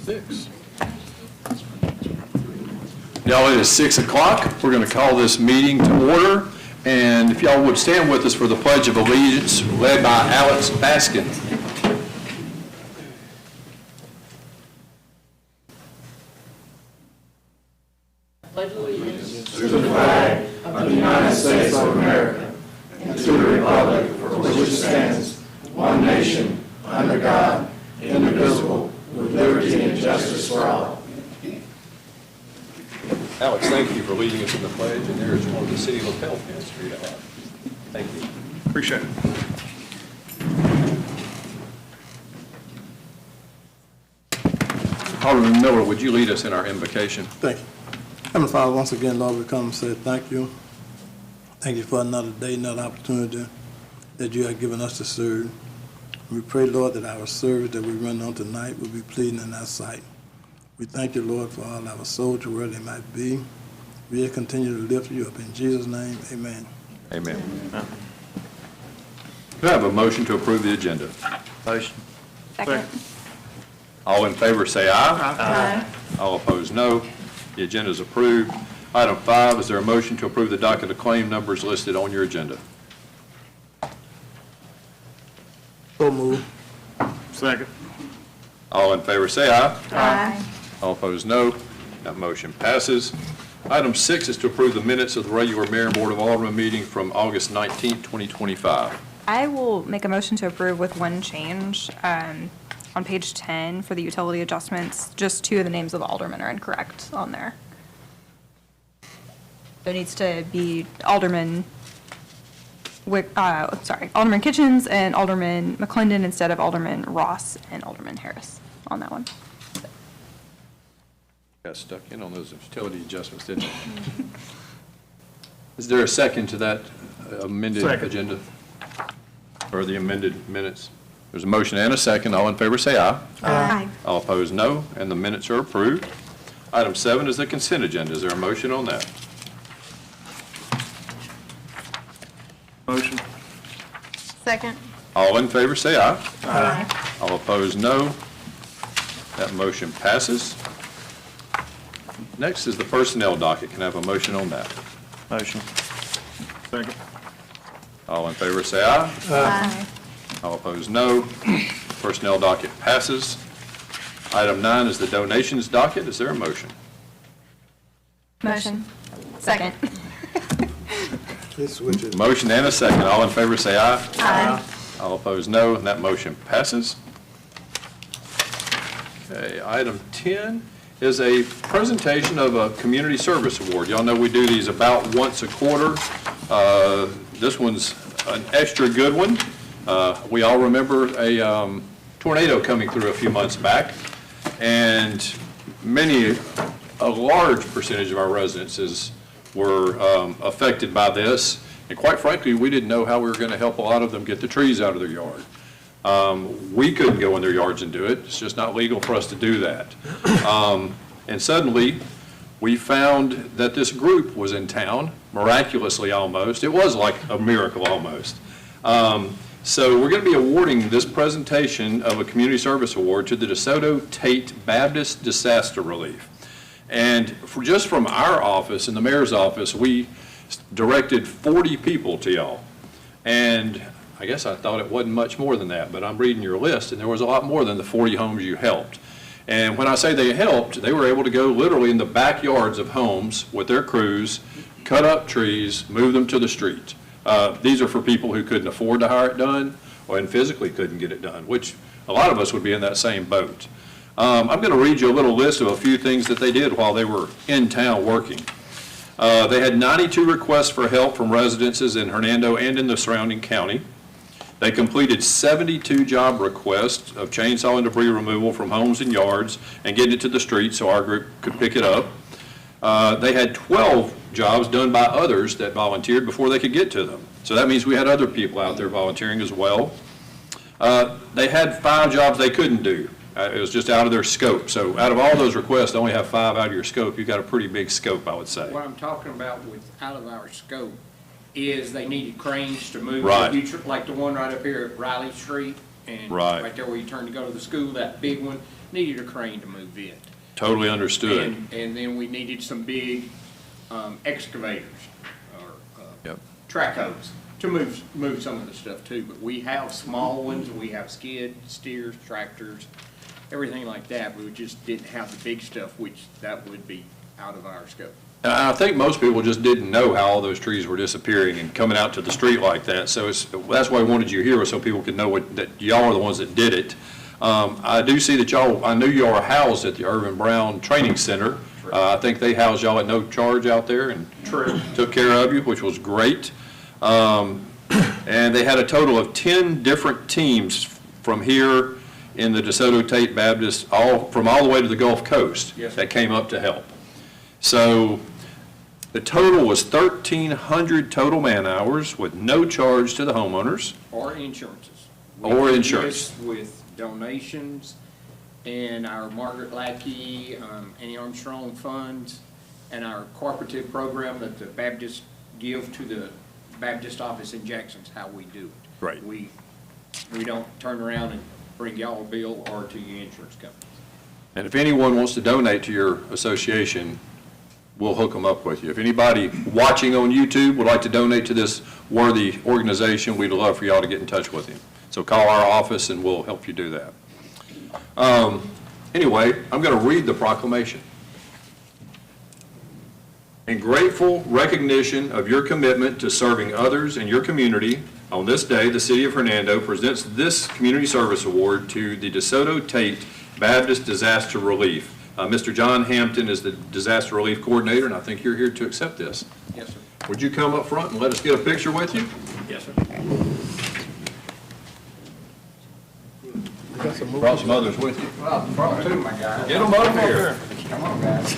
6. Y'all, it is 6 o'clock. We're going to call this meeting to order. And if y'all would stand with us for the Pledge of Allegiance, led by Alex Baskin. Pledge allegiance to the flag of the United States of America and to the republic for which it stands, one nation, under God, indivisible, with liberty and justice for all. Alex, thank you for leading us in the pledge, and there is one of the city lapel pins for you to have. Thank you. Appreciate it. Alderman Miller, would you lead us in our invocation? Thank you. Heavenly Father, once again, Lord, we come and say thank you. Thank you for another day, another opportunity that you have given us to serve. We pray, Lord, that our service that we run on tonight will be pleasing in our sight. We thank you, Lord, for all our soldiers, where they might be. We'll continue to lift you up. In Jesus' name, amen. Amen. Do I have a motion to approve the agenda? Motion. Second. All in favor say aye. Aye. All opposed, no. The agenda is approved. Item 5, is there a motion to approve the docket of claim numbers listed on your agenda? So move. Second. All in favor say aye. Aye. All opposed, no. That motion passes. Item 6 is to approve the minutes of the regular Mayor and Board of Aldermen meeting from August 19th, 2025. I will make a motion to approve with one change. On page 10 for the utility adjustments, just 2 of the names of the aldermen are incorrect on there. There needs to be Alderman Alderman Kitchens and Alderman McClendon instead of Alderman Ross and Alderman Harris on that one. Got stuck in on those utility adjustments, didn't you? Is there a second to that amended agenda? Or the amended minutes? There's a motion and a second. All in favor say aye. Aye. All opposed, no. And the minutes are approved. Item 7 is the consent agenda. Is there a motion on that? Motion. Second. All in favor say aye. Aye. All opposed, no. That motion passes. Next is the personnel docket. Can I have a motion on that? Motion. Second. All in favor say aye. Aye. All opposed, no. Personnel docket passes. Item 9 is the donations docket. Is there a motion? Motion. Second. Let's switch it. Motion and a second. All in favor say aye. Aye. All opposed, no. And that motion passes. Okay, item 10 is a presentation of a community service award. Y'all know we do these about once a quarter. This one's an extra good one. We all remember a tornado coming through a few months back, and a large percentage of our residences were affected by this. And quite frankly, we didn't know how we were going to help a lot of them get the trees out of their yard. We couldn't go in their yards and do it. It's just not legal for us to do that. And suddenly, we found that this group was in town, miraculously almost. It was like a miracle almost. So we're going to be awarding this presentation of a community service award to the DeSoto Tate Baptist Disaster Relief. And just from our office and the mayor's office, we directed 40 people to y'all. And I guess I thought it wasn't much more than that, but I'm reading your list, and there was a lot more than the 40 homes you helped. And when I say they helped, they were able to go literally in the backyards of homes with their crews, cut up trees, move them to the street. These are for people who couldn't afford to hire it done and physically couldn't get it done, which a lot of us would be in that same boat. I'm going to read you a little list of a few things that they did while they were in town working. They had 92 requests for help from residences in Hernando and in the surrounding county. They completed 72 job requests of chainsaw and debris removal from homes and yards and getting it to the street so our group could pick it up. They had 12 jobs done by others that volunteered before they could get to them. So that means we had other people out there volunteering as well. They had 5 jobs they couldn't do. It was just out of their scope. So out of all those requests, to only have 5 out of your scope, you've got a pretty big scope, I would say. What I'm talking about with out of our scope is they needed cranes to move, Right. like the one right up here at Riley Street And Right. right there where you turn to go to the school, that big one, needed a crane to move it. Totally understood. And then we needed some big excavators or Yep. track hoes to move some of the stuff too. But we have small ones, we have skid, steers, tractors, everything like that. We just didn't have the big stuff, which that would be out of our scope. And I think most people just didn't know how all those trees were disappearing and coming out to the street like that. So that's why I wanted you here, was so people could know that y'all are the ones that did it. I do see that I knew y'all are housed at the Irvin Brown Training Center. I think they housed y'all at no charge out there and took care of you, which was great. And they had a total of 10 different teams from here in the DeSoto Tate Baptist, from all the way to the Gulf Coast, Yes, sir. that came up to help. So the total was 1,300 total man hours with no charge to the homeowners. Or insurances. Or We did insurance. this with donations and our Margaret Lackey, Annie Armstrong funds, and our cooperative program that the Baptists give to the Baptist office in Jackson's how we do it. Right. We don't turn around and bring y'all a bill or to your insurance company. And if anyone wants to donate to your association, we'll hook them up with you. If anybody watching on YouTube would like to donate to this worthy organization, we'd love for y'all to get in touch with him. So call our office and we'll help you do that. Anyway, I'm going to read the proclamation. In grateful recognition of your commitment to serving others in your community, on this day, the City of Hernando presents this Community Service Award to the DeSoto Tate Baptist Disaster Relief. Mr. John Hampton is the Disaster Relief Coordinator, and I think you're here to accept this. Yes, sir. Would you come up front and let us get a picture with you? Yes, sir. Brought some others with you. Well, brought two, my guy. Get them up here. Come on, guys.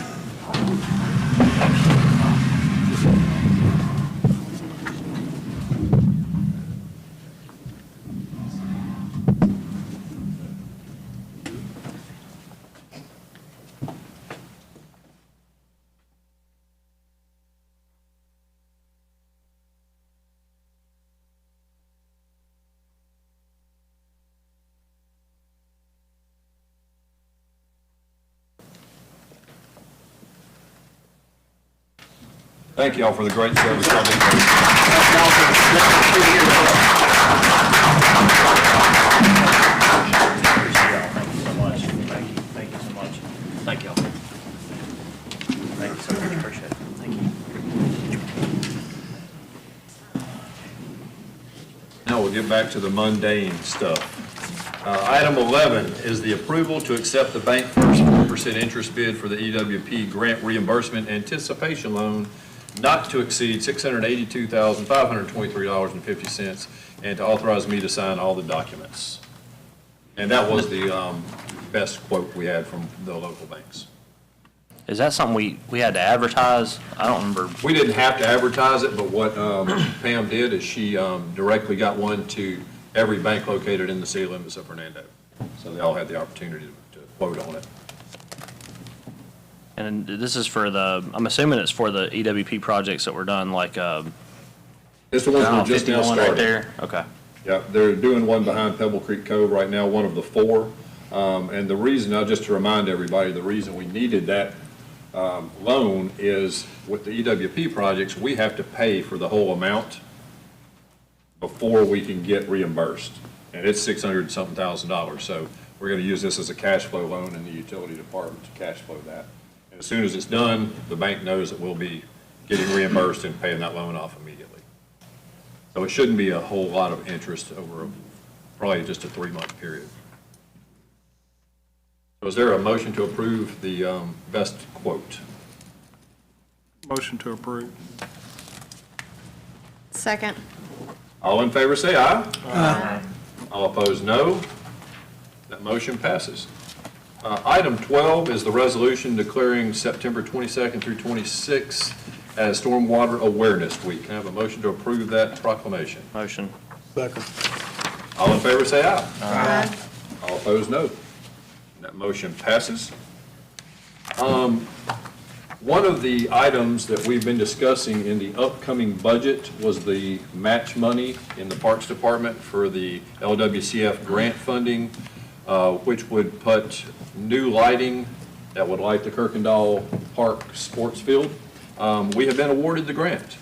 Thank y'all for the great service y'all did. Thank you so much. Thank you so much. Thank y'all. Thank you so much. Appreciate it. Thank you. Now we'll get back to the mundane stuff. Item 11 is the approval to accept the Bank First 4% interest bid for the EWP grant reimbursement anticipation loan not to exceed $682,523.50, and to authorize me to sign all the documents. And that was the best quote we had from the local banks. Is that something we had to advertise? I don't remember. We didn't have to advertise it, but what Pam did is she directly got one to every bank located in the city limits of Hernando. So they all had the opportunity to quote on it. And this is for I'm assuming it's for the EWP projects that were done, like, It's the ones we just now 51 right started. there? Okay. Yeah, they're doing one behind Pebble Creek Cove right now, one of the 4. And the reason, just to remind everybody, the reason we needed that loan is with the EWP projects, we have to pay for the whole amount before we can get reimbursed. And it's $600-something thousand. So we're going to use this as a cash flow loan in the utility department to cash flow that. And as soon as it's done, the bank knows that we'll be getting reimbursed and paying that loan off immediately. So it shouldn't be a whole lot of interest over probably just a 3-month period. So is there a motion to approve the best quote? Motion to approve. Second. All in favor say aye. Aye. All opposed, no. That motion passes. Item 12 is the resolution declaring September 22nd through 26th as Stormwater Awareness Week. Can I have a motion to approve that proclamation? Motion. Second. All in favor say aye. Aye. All opposed, no. That motion passes. One of the items that we've been discussing in the upcoming budget was the match money in the Parks Department for the LWCF grant funding, which would put new lighting that would light the Kirkendall Park sports field. We have been awarded the grant,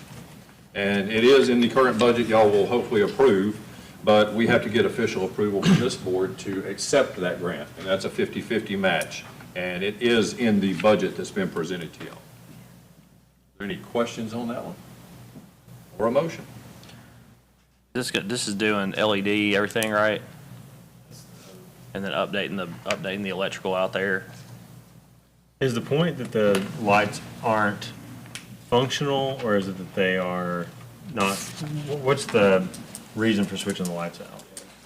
and it is in the current budget y'all will hopefully approve, but we have to get official approval from this board to accept that grant, and that's a 50-50 match. And it is in the budget that's been presented to y'all. Are there any questions on that one? Or a motion? This is doing LED, everything, right? And then updating the electrical out there. Is the point that the lights aren't functional, or is it that they are not? What's the reason for switching the lights out?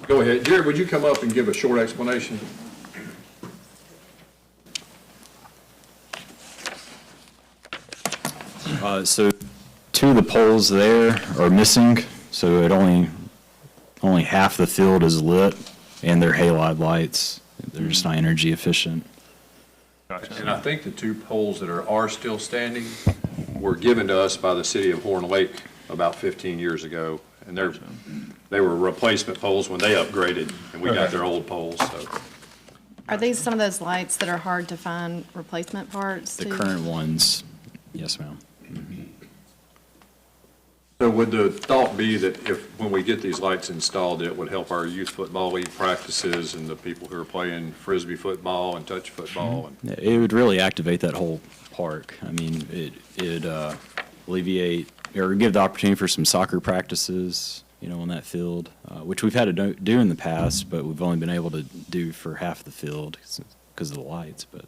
Go ahead. Jared, would you come up and give a short explanation? So two of the poles there are missing, so it only half the field is lit, and they're halide lights. They're just not energy efficient. And I think the two poles that are still standing were given to us by the city of Horn Lake about 15 years ago. And they were replacement poles when they upgraded, and we got their old poles, so. Are these some of those lights that are hard to find replacement parts The to? current ones, yes, ma'am. So would the thought be that when we get these lights installed, it would help our youth football league practices and the people who are playing frisbee football and touch football? And It would really activate that whole park. I mean, it alleviate or give the opportunity for some soccer practices, on that field, which we've had to do in the past, but we've only been able to do for half the field because of the lights. But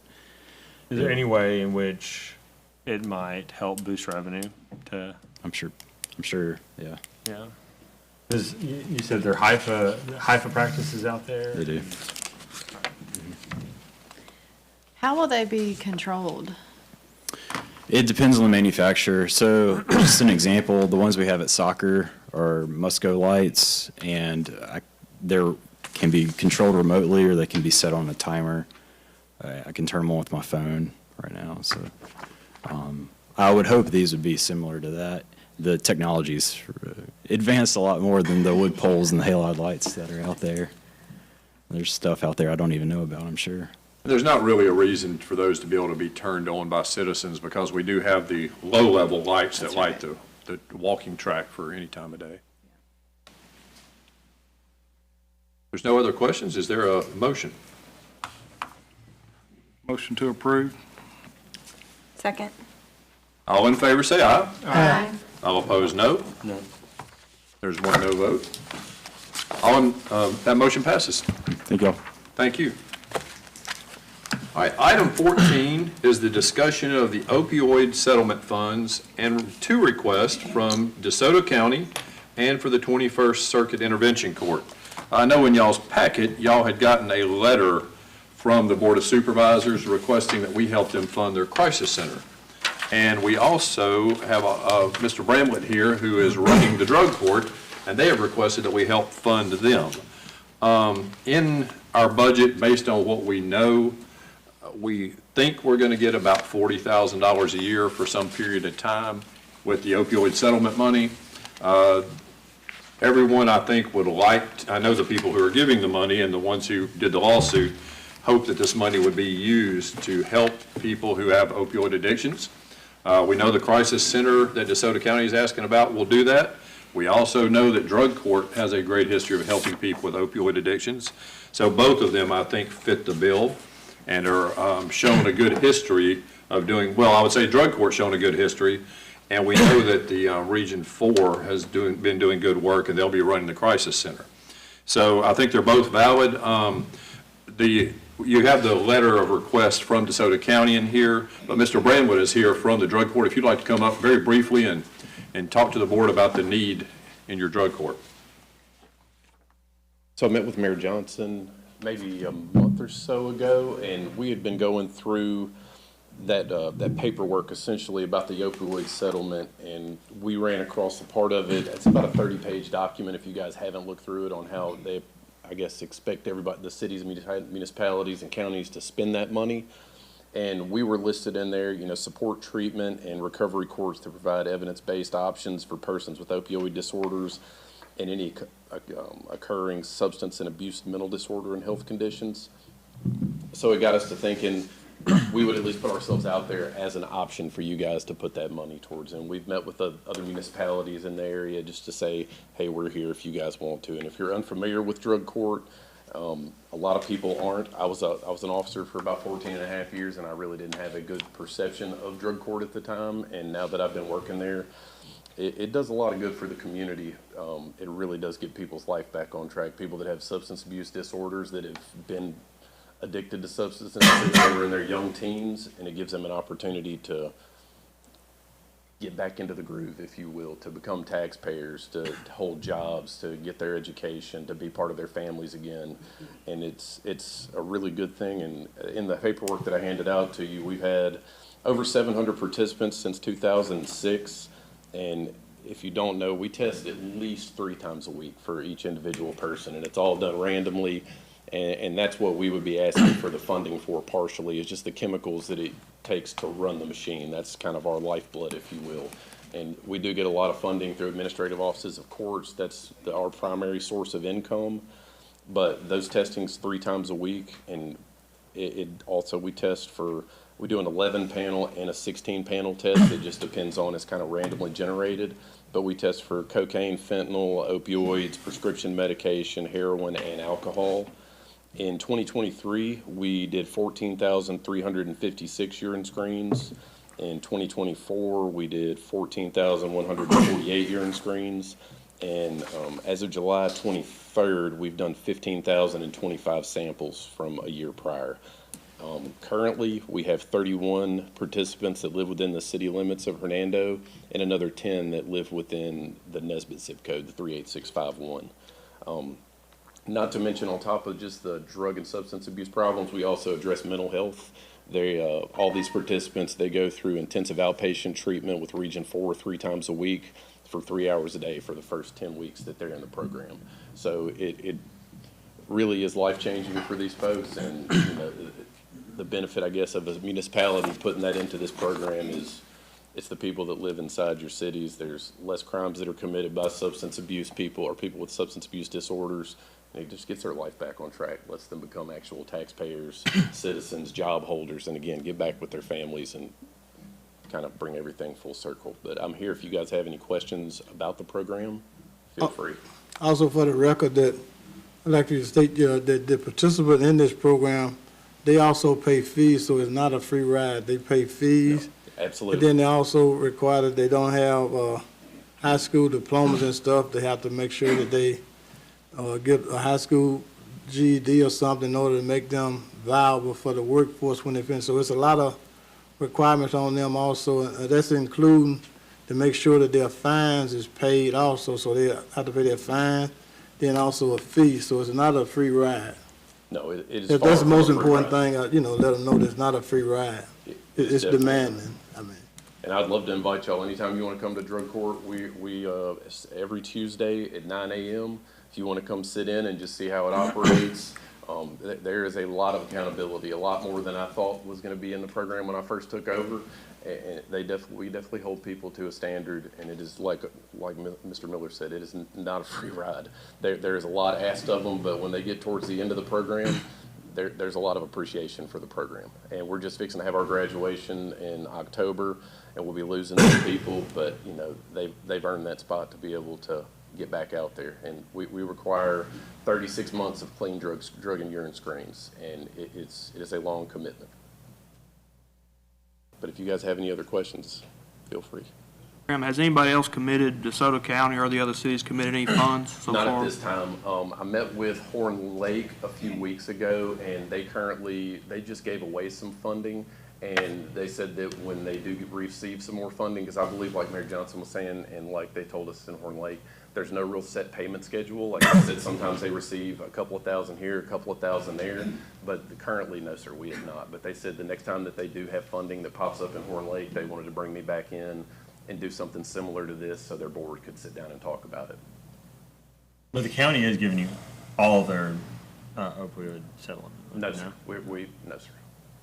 Is there any way in which it might help boost revenue to? I'm sure, yeah, Yeah. Because you said there are Haifa practices out there. they do. How will they be controlled? It depends on the manufacturer. So just an example, the ones we have at soccer are Musco lights, and they can be controlled remotely or they can be set on a timer. I can turn them on with my phone right now. So I would hope these would be similar to that. The technology's advanced a lot more than the wood poles and the halide lights that are out there. There's stuff out there I don't even know about, I'm sure. there's not really a reason for those to be able to be turned on by citizens because we do have the low-level lights that light the walking track for any time of day. There's no other questions. Is there a motion? Motion to approve. Second. All in favor, say aye. Aye. All opposed, no. No. There's one no vote. That motion passes. Thank y'all. Thank you. All right, item 14 is the discussion of the opioid settlement funds and two requests from DeSoto County and for the 21st Circuit Intervention Court. I know in y'all's packet, y'all had gotten a letter from the Board of Supervisors requesting that we help them fund their crisis center. And we also have Mr. Bramlett here who is running the drug court, and they have requested that we help fund them. In our budget, based on what we know, we think we're going to get about $40,000 a year for some period of time with the opioid settlement money. Everyone, I think, would like, I know the people who are giving the money and the ones who did the lawsuit, hope that this money would be used to help people who have opioid addictions. We know the crisis center that DeSoto County is asking about will do that. We also know that drug court has a great history of helping people with opioid addictions. So both of them, I think, fit the bill and are shown a good history of doing, well, I would say drug court shown a good history. And we know that the Region 4 has been doing good work, and they'll be running the crisis center. So I think they're both valid. You have the letter of request from DeSoto County in here, but Mr. Brandwood is here from the drug court. If you'd like to come up very briefly and talk to the board about the need in your drug court. So I met with Mayor Johnson maybe a month or so ago, and we had been going through that paperwork essentially about the opioid settlement, and we ran across a part of it. It's about a 30-page document if you guys haven't looked through it on how they, I guess, expect everybody, the cities, municipalities, and counties to spend that money. And we were listed in there, support treatment and recovery courts to provide evidence-based options for persons with opioid disorders and any occurring substance and abuse mental disorder and health conditions. So it got us to thinking we would at least put ourselves out there as an option for you guys to put that money towards. And we've met with other municipalities in the area just to say, hey, we're here if you guys want to. And if you're unfamiliar with drug court, a lot of people aren't. I was an officer for about 14 and a half years, and I really didn't have a good perception of drug court at the time. And now that I've been working there, it does a lot of good for the community. It really does get people's life back on track. People that have substance abuse disorders, that have been addicted to substances since they were in their young teens, and it gives them an opportunity to get back into the groove, if you will, to become taxpayers, to hold jobs, to get their education, to be part of their families again. And it's a really good thing. And in the paperwork that I handed out to you, we've had over 700 participants since 2006. And if you don't know, we test at least 3 times a week for each individual person, and it's all done randomly. And that's what we would be asking for the funding for partially, is just the chemicals that it takes to run the machine. That's kind of our lifeblood, if you will. And we do get a lot of funding through administrative offices of courts. That's our primary source of income. But those testings 3 times a week, and it also, we do an 11 panel and a 16 panel test. It just depends on, it's kind of randomly generated. But we test for cocaine, fentanyl, opioids, prescription medication, heroin, and alcohol. In 2023, we did 14,356 urine screens. In 2024, we did 14,148 urine screens. And as of July 23rd, we've done 15,025 samples from a year prior. Currently, we have 31 participants that live within the city limits of Hernando, and another 10 that live within the Nesbitt zip code, the 38651. Not to mention, on top of just the drug and substance abuse problems, we also address mental health. All these participants, they go through intensive outpatient treatment with Region 4 3 times a week for 3 hours a day for the first 10 weeks that they're in the program. So it really is life-changing for these folks, and the benefit, I guess, of a municipality putting that into this program is it's the people that live inside your cities. There's less crimes that are committed by substance abuse people or people with substance abuse disorders. And it just gets their life back on track, lets them become actual taxpayers, citizens, job holders, and again, get back with their families and kind of bring everything full circle. But I'm here if you guys have any questions about the program, feel free. Also, for the record, that I'd like you to state that the participant in this program, they also pay fees, so it's not a free ride. They pay fees. Yeah, absolutely. And then they also require that they don't have high school diplomas and stuff. They have to make sure that they get a high school GED or something in order to make them viable for the workforce when they finish. So it's a lot of requirements on them also. That's including to make sure that their fines is paid also. So they have to pay their fine, then also a fee. So it's not a free ride. No, it is. That's the most important thing, let them know that it's not a free ride. It's demanding, And I'd love to invite y'all anytime you want to come to drug court. We every Tuesday at 9 a.m. If you want to come sit in and just see how it operates, there is a lot of accountability, a lot more than I thought was going to be in the program when I first took over. And we definitely hold people to a standard, and it is like Mr. Miller said, it is not a free ride. There is a lot asked of them, but when they get towards the end of the program, there's a lot of appreciation for the program. And we're just fixing to have our graduation in October, and we'll be losing some people, but they've earned that spot to be able to get back out there. And we require 36 months of clean drug and urine screens, and it is a long commitment. But if you guys have any other questions, feel free. Has anybody else committed, DeSoto County or the other cities committed any funds so far? Not at this time. I met with Horn Lake a few weeks ago, and they just gave away some funding, and they said that when they do receive some more funding, because I believe, like Mayor Johnson was saying, and like they told us in Horn Lake, there's no real set payment schedule. Like I said, sometimes they receive a couple of thousand here, a couple of thousand there, but currently, no, sir, we have not. But they said the next time that they do have funding that pops up in Horn Lake, they wanted to bring me back in and do something similar to this so their board could sit down and talk about it. But the county is giving you all their opioid settlement. No, sir. No, sir.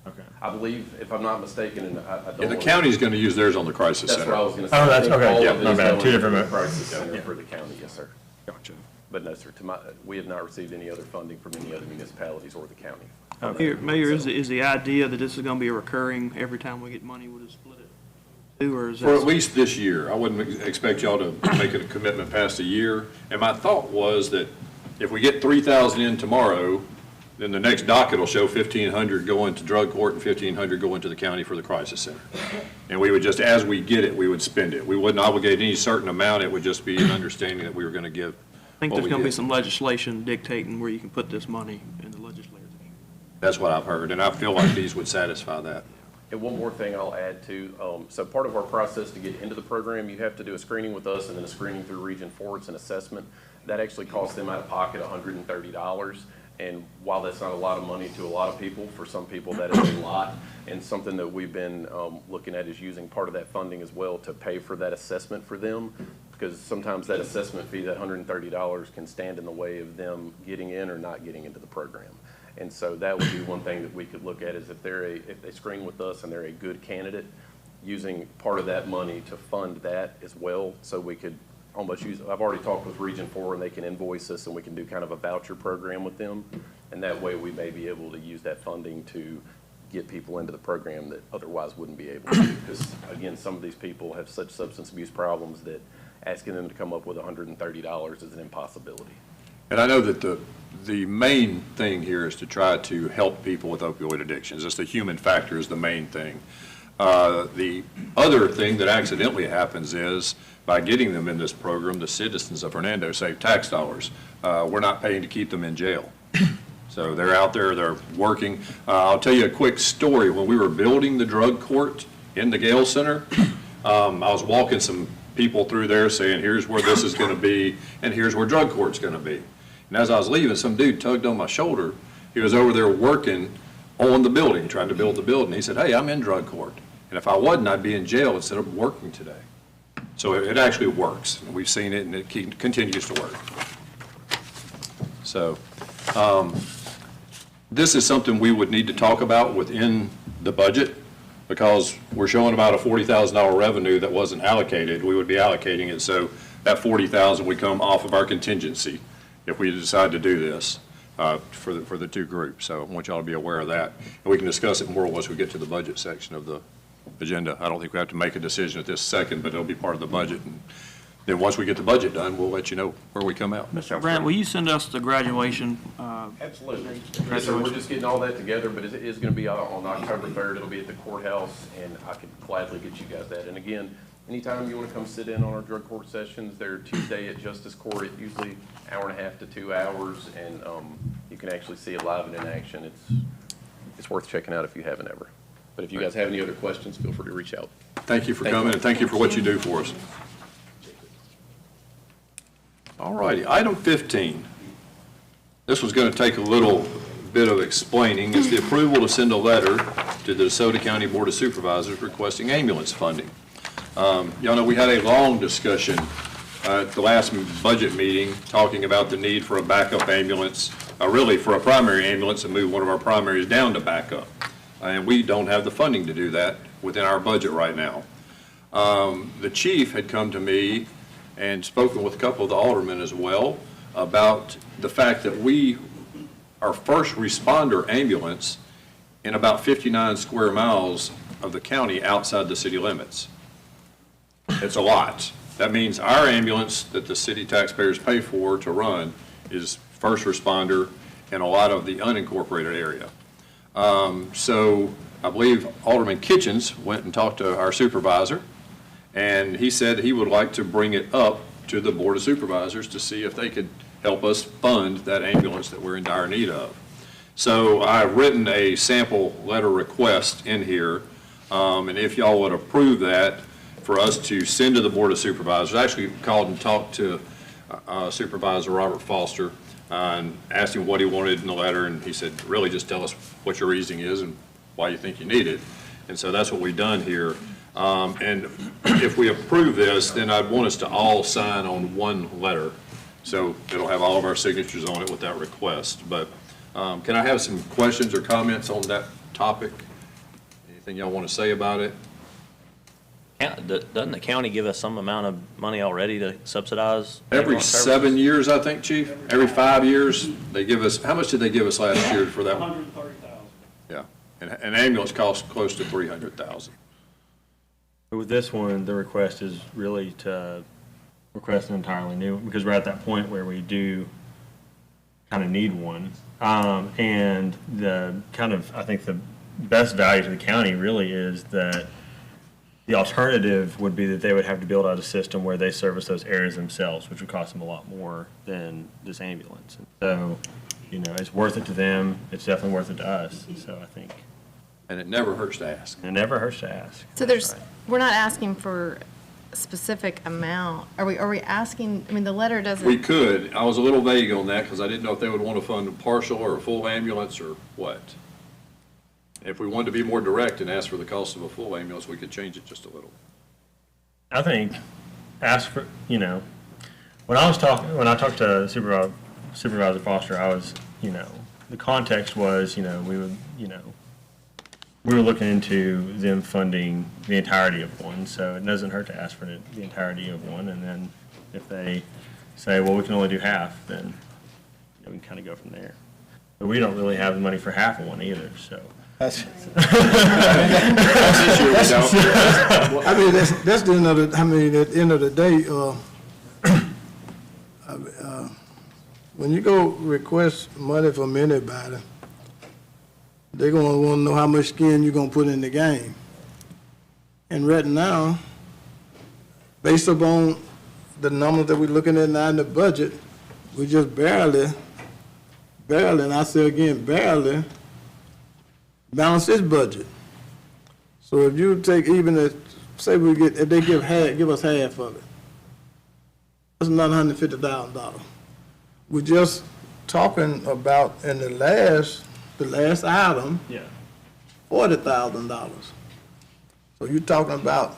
Okay. I believe, if I'm not mistaken, and I don't. Yeah, the wanna- county's going to use theirs on the crisis That's center. what I was going to say. Oh, that's I think okay. all Yeah, of it my is bad. going Two to different the mo- crisis center for the county, yes, sir. Gotcha. But no, sir, we have not received any other funding from any other municipalities or the county. Mayor, is the idea that this is gonna be a recurring, every time we get money, we'll just split it two, or is that? For at least this year. I wouldn't expect y'all to make it a commitment past a year. And my thought was that if we get 3,000 in tomorrow, then the next docket will show 1,500 going to drug court and 1,500 going to the county for the crisis center. And we would just, as we get it, we would spend it. We wouldn't obligate any certain amount. It would just be an understanding that we were going to give. I think what there's we gonna be get. some legislation dictating where you can put this money in the legislature. That's what I've heard, and I feel like these would satisfy that. And one more thing I'll add too, so part of our process to get into the program, you have to do a screening with us and then a screening through Region 4. It's an assessment. That actually costs them out of pocket $130. And while that's not a lot of money to a lot of people, for some people that is a lot. And something that we've been looking at is using part of that funding as well to pay for that assessment for them. Because sometimes that assessment fee, that $130, can stand in the way of them getting in or not getting into the program. And so that would be one thing that we could look at, is if they screen with us and they're a good candidate, using part of that money to fund that as well. So we could almost use, I've already talked with Region 4 and they can invoice us and we can do kind of a voucher program with them. And that way we may be able to use that funding to get people into the program that otherwise wouldn't be able to. Because again, some of these people have such substance abuse problems that asking them to come up with $130 is an impossibility. And I know that the main thing here is to try to help people with opioid addictions. Just the human factor is the main thing. The other thing that accidentally happens is, by getting them in this program, the citizens of Hernando save tax dollars. We're not paying to keep them in jail. So they're out there, they're working. I'll tell you a quick story. When we were building the drug court in the Gale Center, I was walking some people through there saying, here's where this is going to be, and here's where drug court's going to be. And as I was leaving, some dude tugged on my shoulder. He was over there working on the building, trying to build the building. He said, hey, I'm in drug court. And if I wasn't, I'd be in jail instead of working today. So it actually works. We've seen it, and it continues to work. So this is something we would need to talk about within the budget, because we're showing about a $40,000 revenue that wasn't allocated. We would be allocating it, so that $40,000 would come off of our contingency if we decide to do this for the two groups. So I want y'all to be aware of that. And we can discuss it more once we get to the budget section of the agenda. I don't think we have to make a decision at this second, but it'll be part of the budget. And then once we get the budget done, we'll let you know where we come out. Mr. Grant, will you send us the graduation? Absolutely. Yes, sir, we're just getting all that together, but it is going to be on October 3rd. It'll be at the courthouse, and I could gladly get you guys that. And again, anytime you want to come sit in on our drug court sessions, they're Tuesday at Justice Court, usually an hour and a half to 2 hours, and you can actually see it live and in action. It's worth checking out if you haven't ever. But if you guys have any other questions, feel free to reach out. Thank you for coming, and thank you for what you do for us. All righty, item 15. This was going to take a little bit of explaining. Is the approval to send a letter to the DeSoto County Board of Supervisors requesting ambulance funding. Y'all know we had a long discussion at the last budget meeting talking about the need for a backup ambulance, really for a primary ambulance, and move one of our primaries down to backup. And we don't have the funding to do that within our budget right now. The chief had come to me and spoken with a couple of the aldermen as well about the fact that our first responder ambulance in about 59 square miles of the county outside the city limits. It's a lot. That means our ambulance that the city taxpayers pay for to run is first responder in a lot of the unincorporated area. So I believe Alderman Kitchens went and talked to our supervisor, and he said he would like to bring it up to the Board of Supervisors to see if they could help us fund that ambulance that we're in dire need of. So I've written a sample letter request in here, and if y'all would approve that, for us to send to the Board of Supervisors. I actually called and talked to Supervisor Robert Foster and asked him what he wanted in the letter, and he said, really just tell us what your reasoning is and why you think you need it. And so that's what we've done here. And if we approve this, then I'd want us to all sign on one letter. So it'll have all of our signatures on it with that request. But can I have some questions or comments on that topic? Anything y'all want to say about it? Doesn't the county give us some amount of money already to subsidize? Every ambulance services? 7 years, I think, Chief, every 5 years, they give us, how much did they give us last year for that one? 130,000. Yeah, and an ambulance costs close to 300,000. With this one, the request is really to request an entirely new, because we're at that point where we do kind of need one. And the kind of, I think the best value to the county really is that the alternative would be that they would have to build out a system where they service those areas themselves, which would cost them a lot more than this ambulance. And so, you know, it's worth it to them. It's definitely worth it to us. So I think And it never hurts to ask. it never hurts to ask. So there's, we're not asking for a specific amount. Are we asking, I mean, the letter doesn't. We could. I was a little vague on that because I didn't know if they would want to fund a partial or a full ambulance or what. If we wanted to be more direct and ask for the cost of a full ambulance, we could change it just a little. I think ask for, you know, when I talked to Supervisor Foster, I was, you know, the context was, you know, we were looking into them funding the entirety of one, so it doesn't hurt to ask for the entirety of one, and then if they say, well, we can only do half, then you know, we can kind of go from there. But we don't really have the money for half of one either, so. That's, This year we don't. I mean, that's the end of the, I mean, at the end of the day, when you go request money from anybody, they're gonna wanna know how much skin you're gonna put in the game. And right now, based upon the numbers that we're looking at now in the budget, we just barely, and I say again, barely, balance this budget. So if you take even if, say we get, if they give us half of it, that's another $150,000. We're just talking about in the last item, Yeah. $40,000. So you're talking about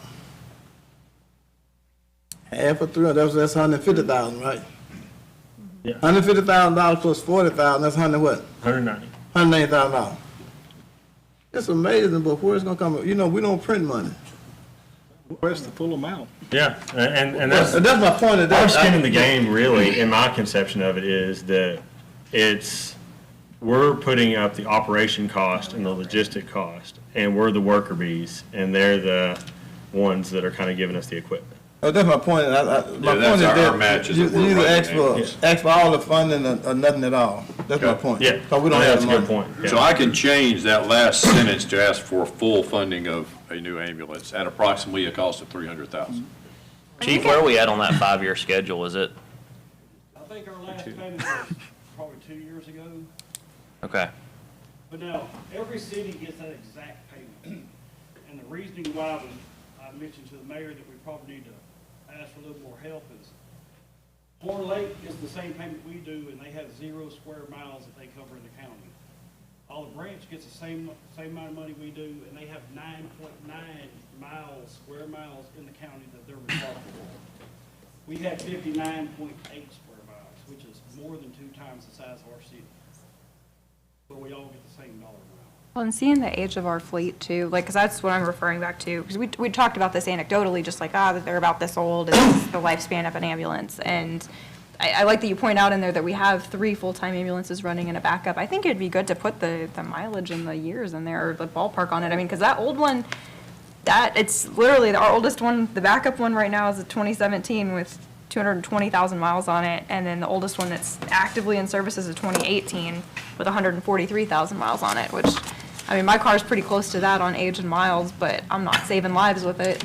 half of 300, that's $150,000, right? Yeah. $150,000 plus $40,000, that's what? 190. $190,000. It's amazing, but where's it gonna come? You know, we don't print money. Where's the full amount? Yeah, and that's. That's my point. Our skin in the game, really, in my conception of it, is that we're putting up the operation cost and the logistic cost, and we're the worker bees, and they're the ones that are kind of giving us the equipment. That's my point. My Yeah, point that's is our that match is you that we're either running ask for all the funding or nothing at all. That's my Okay. point. Yeah, Because we don't have that's the a good money. point. Yeah. So I can change that last sentence to ask for full funding of a new ambulance at approximately a cost of $300,000. Chief, where are we at on that 5-year schedule? Is it, I think our last payment was probably 2 years ago. okay, But now, every city gets that exact payment. And the reasoning why I mentioned to the mayor that we probably need to ask for a little more help is Horn Lake gets the same payment we do, and they have 0 square miles that they cover in the county. Olive Branch gets the same amount of money we do, and they have 9.9 square miles in the county that they're responsible for. We have 59.8 square miles, which is more than 2 times the size of our city. But we all get the same dollar amount. Well, and seeing the age of our fleet too, like, because that's what I'm referring back to, because we talked about this anecdotally, just like, that they're about this old, it's the lifespan of an ambulance, and I like that you point out in there that we have 3 full-time ambulances running and a backup. I think it'd be good to put the mileage and the years in there, or the ballpark on it, I mean, because that old one, it's literally, our oldest one, the backup one right now is a 2017 with 220,000 miles on it, and then the oldest one that's actively in service is a 2018 with 143,000 miles on it, which, I mean, my car's pretty close to that on age and miles, but I'm not saving lives with it.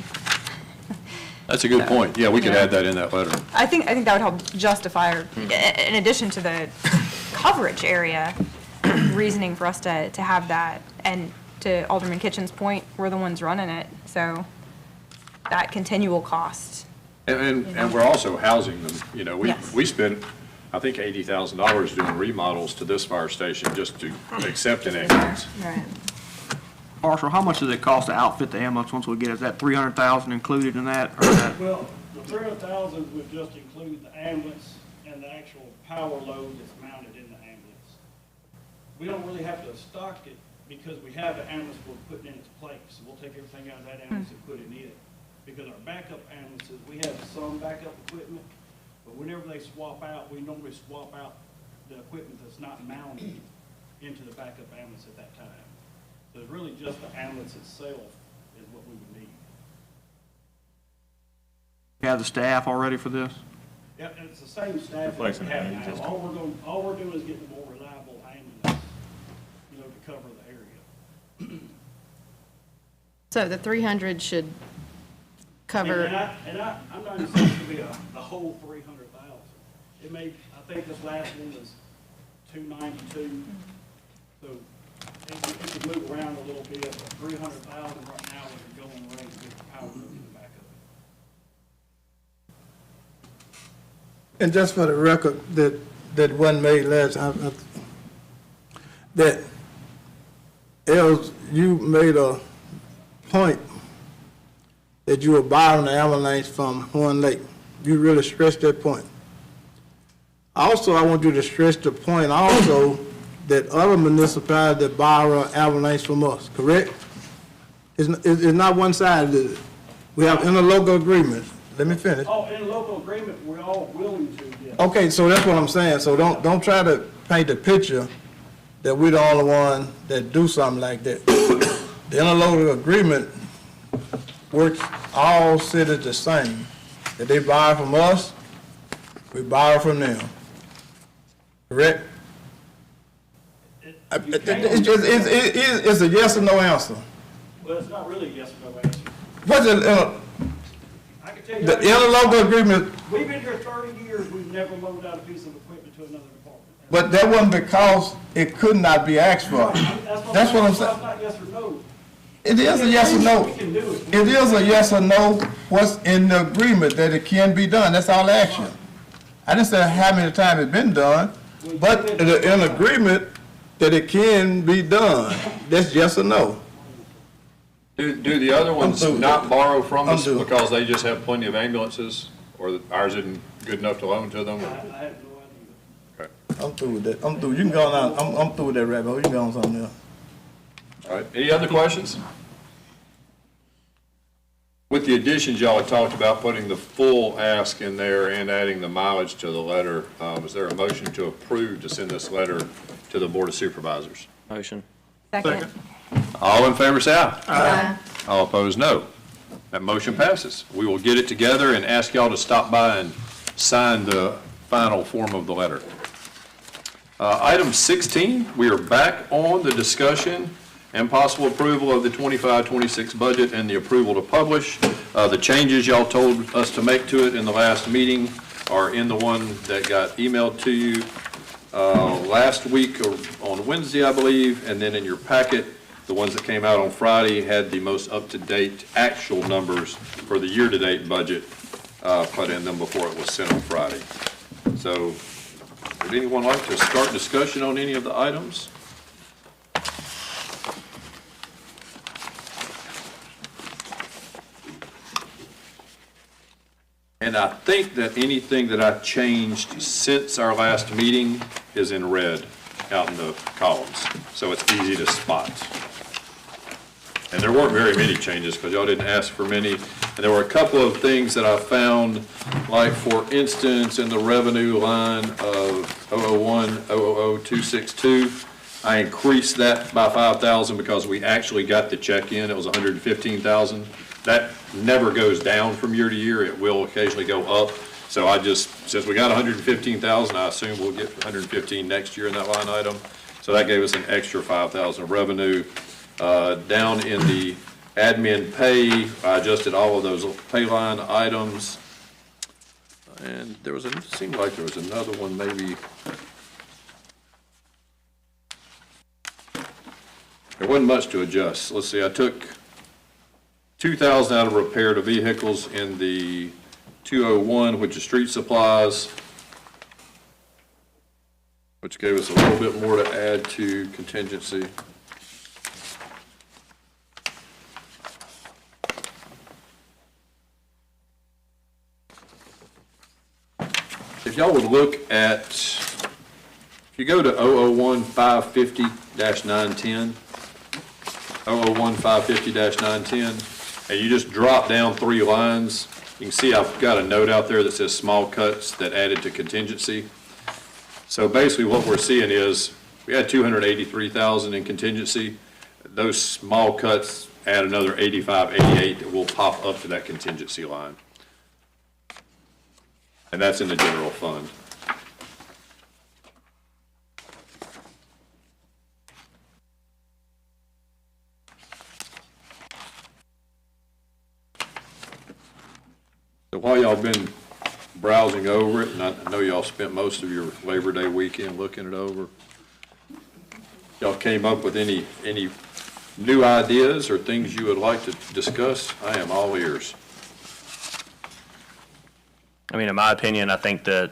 That's a good point. Yeah, we could add that in that letter. I think that would help justify, in addition to the coverage area, reasoning for us to have that. And to Alderman Kitchen's point, we're the ones running it, so that continual cost. And we're also housing them. You know, Yes. we spent, I think, $80,000 doing remodels to this fire station just to accept an ambulance. Right. Marshall, how much does it cost to outfit the ambulance once we get it? Is that 300,000 included in that, or is that? Well, the 300,000 would just include the ambulance and the actual power load that's mounted in the ambulance. We don't really have to stock it because we have the ambulance we're putting in its place. So we'll take everything out of that ambulance and put it in it. Because our backup ambulances, we have some backup equipment, but whenever they swap out, we normally swap out the equipment that's not mounted into the backup ambulance at that time. So it's really just the ambulance itself is what we would need. You have the staff already for this? Yeah, and it's the same staff that Replacing we have the now. existing. All we're doing is getting a more reliable ambulance, you know, to cover the area. So the 300 should cover, And I'm not even saying it to be the whole 300,000. It may, I think this last one was 292. So it could move around a little bit, but 300,000 right now is the going rate with the power in the back of it. And just for the record, that wasn't made last time, that you made a point that you were borrowing the ambulance from Horn Lake. You really stressed that point. Also, I want you to stress the point also that other municipalities that borrow ambulance from us, correct? It's not one-sided. We have interlocal agreements. Let me finish. Oh, in a local agreement, we're all willing to, yes. Okay, so that's what I'm saying. So don't try to paint the picture that we're the only one that do something like that. The interlocal agreement works all cities the same. If they borrow from us, we borrow from them. Correct? It's a yes or no answer. Well, it's not really a yes or no answer. What's I can tell you. the interlocal agreement? We've been here 30 years, we've never loaned out a piece of equipment to another department. But that wasn't because it could not be asked for. That's what I'm saying. It's not yes or no. It is a yes or no. We can do it. It is a yes or no, what's in the agreement that it can be done. That's all action. I didn't say how many times it's been done, but in agreement that it can be done. That's yes or no. Do the other ones through. not borrow from I'm us through. because they just have plenty of ambulances, or ours isn't good enough to loan to them? I have no idea. Okay. I'm through with that. I'm through. You can go on. I'm through with that rabbit hole. You can go on something else. All right, any other questions? With the additions y'all had talked about, putting the full ask in there and adding the mileage to the letter, was there a motion to approve to send this letter to the Board of Supervisors? Motion. Second. All in favor, say aye. Aye. All opposed, no. That motion passes. We will get it together and ask y'all to stop by and sign the final form of the letter. Item 16, we are back on the discussion and possible approval of the 25-26 budget and the approval to publish. The changes y'all told us to make to it in the last meeting are in the one that got emailed to you last week or on Wednesday, I believe, and then in your packet, the ones that came out on Friday had the most up-to-date actual numbers for the year-to-date budget put in them before it was sent on Friday. So, would anyone like to start discussion on any of the items? And I think that anything that I changed since our last meeting is in red out in the columns, so it's easy to spot. And there weren't very many changes because y'all didn't ask for many. And there were a couple of things that I found, like for instance, in the revenue line of 001-000-262, I increased that by 5,000 because we actually got the check in. It was 115,000. That never goes down from year to year. It will occasionally go up. So I just, since we got 115,000, I assume we'll get 115 next year in that line item. So that gave us an extra 5,000 of revenue. Down in the admin pay, I adjusted all of those pay line items. And there was it seemed like there was another one maybe. There wasn't much to adjust. Let's see, I took 2,000 out of repair to vehicles in the 201, which is street supplies, which gave us a little bit more to add to contingency. If y'all would look at, if you go to 001-550-910, 001-550-910, and you just drop down 3 lines. You can see I've got a note out there that says small cuts that added to contingency. So basically what we're seeing is we had 283,000 in contingency. Those small cuts add another 85, 88 that will pop up to that contingency line. And that's in the general fund. So while y'all been browsing over it, and I know y'all spent most of your Labor Day weekend looking it over, y'all came up with any new ideas or things you would like to discuss? I am all ears. I mean, in my opinion, I think that,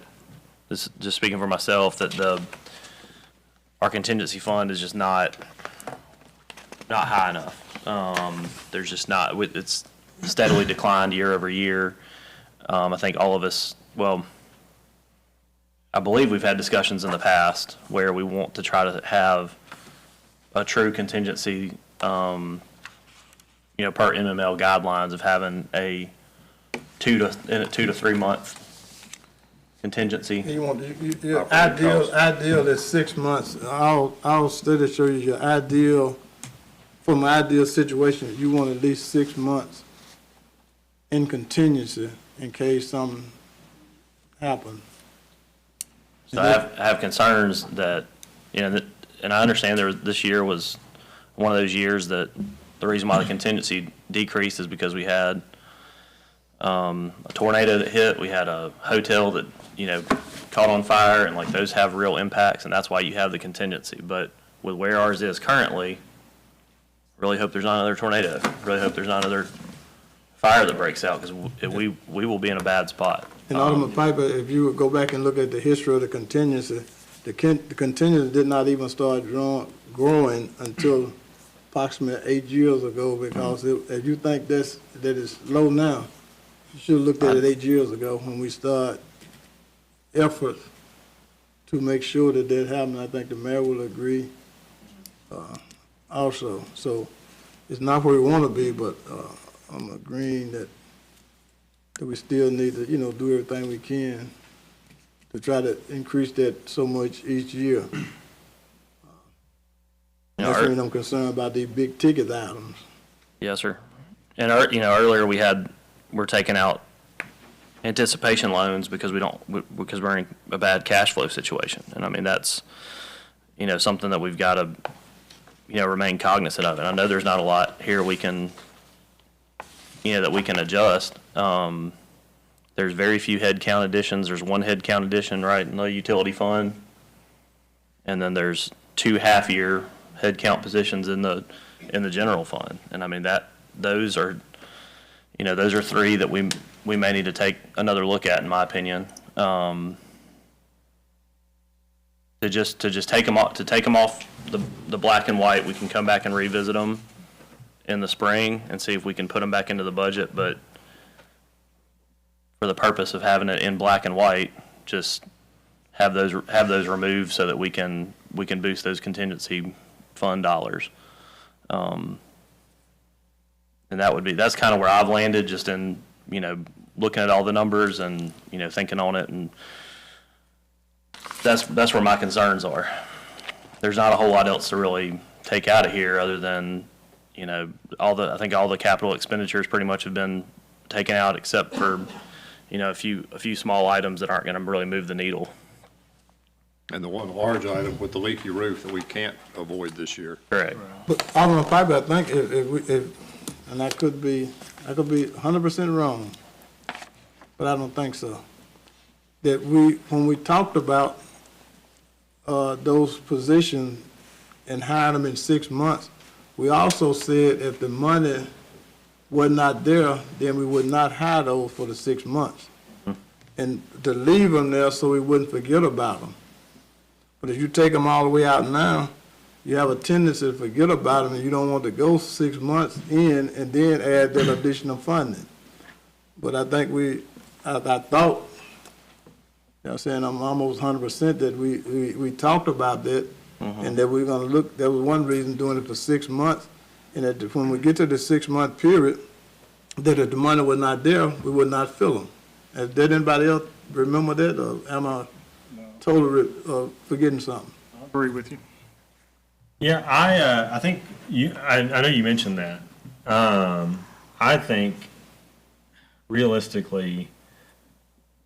this, just speaking for myself, that our contingency fund is just not high enough. There's just not, it's steadily declined year over year. I think all of us, well, I believe we've had discussions in the past where we want to try to have a true contingency, per MML guidelines of having a 2 to 3 month contingency. You want, your ideal is 6 months. I'll study to show you your ideal, from an ideal situation, you want at least 6 months in contingency in case something happens. So I have concerns that, and I understand this year was one of those years that the reason why the contingency decreased is because we had a tornado that hit, we had a hotel that, caught on fire, and like those have real impacts, and that's why you have the contingency. But with where ours is currently, really hope there's not another tornado. Really hope there's not another fire that breaks out, because we will be in a bad spot. And Alderman Piper, if you would go back and look at the history of the contingency, the contingency did not even start growing until approximately 8 years ago, because if you think that it's low now, you should have looked at it 8 years ago when we started efforts to make sure that happened. I think the mayor will agree also. So it's not where we want to be, but I'm agreeing that we still need to, do everything we can to try to increase that so much each year. That's when I'm concerned about these big ticket items. Yes, sir. And earlier we're taking out anticipation loans because we're in a bad cash flow situation. And I mean, that's, something that we've got to, remain cognizant of. And I know there's not a lot here we can, that we can adjust. There's very few head count additions. There's 1 head count addition, right, in the utility fund. And then there's 2 half-year head count positions in the general fund. And I mean, those are 3 that we may need to take another look at, in my opinion. To just take them off, the black and white. We can come back and revisit them in the spring and see if we can put them back into the budget. But for the purpose of having it in black and white, just have those removed so that we can boost those contingency fund dollars. And that's kind of where I've landed, just in, looking at all the numbers and, thinking on it, and that's where my concerns are. There's not a whole lot else to really take out of here other than, I think all the capital expenditures pretty much have been taken out, except for, a few small items that aren't going to really move the needle. And the one large item with the leaky roof that we can't avoid this year. Correct. But Alderman Piper, I think and I could be 100% wrong, but I don't think so. That when we talked about those positions and hired them in 6 months, we also said if the money was not there, then we would not hire those for the 6 months. And to leave them there so we wouldn't forget about them. But if you take them all the way out now, you have a tendency to forget about them, and you don't want to go 6 months in and then add that additional funding. But I think I thought, I'm almost 100% that we talked about that, and that we're going to look. That was one reason doing it for 6 months, and that when we get to the 6-month period, that if the money was not there, we would not fill them. Did anybody else remember that, or am I totally forgetting something? I agree with you. Yeah, I think I know you mentioned that. I think realistically,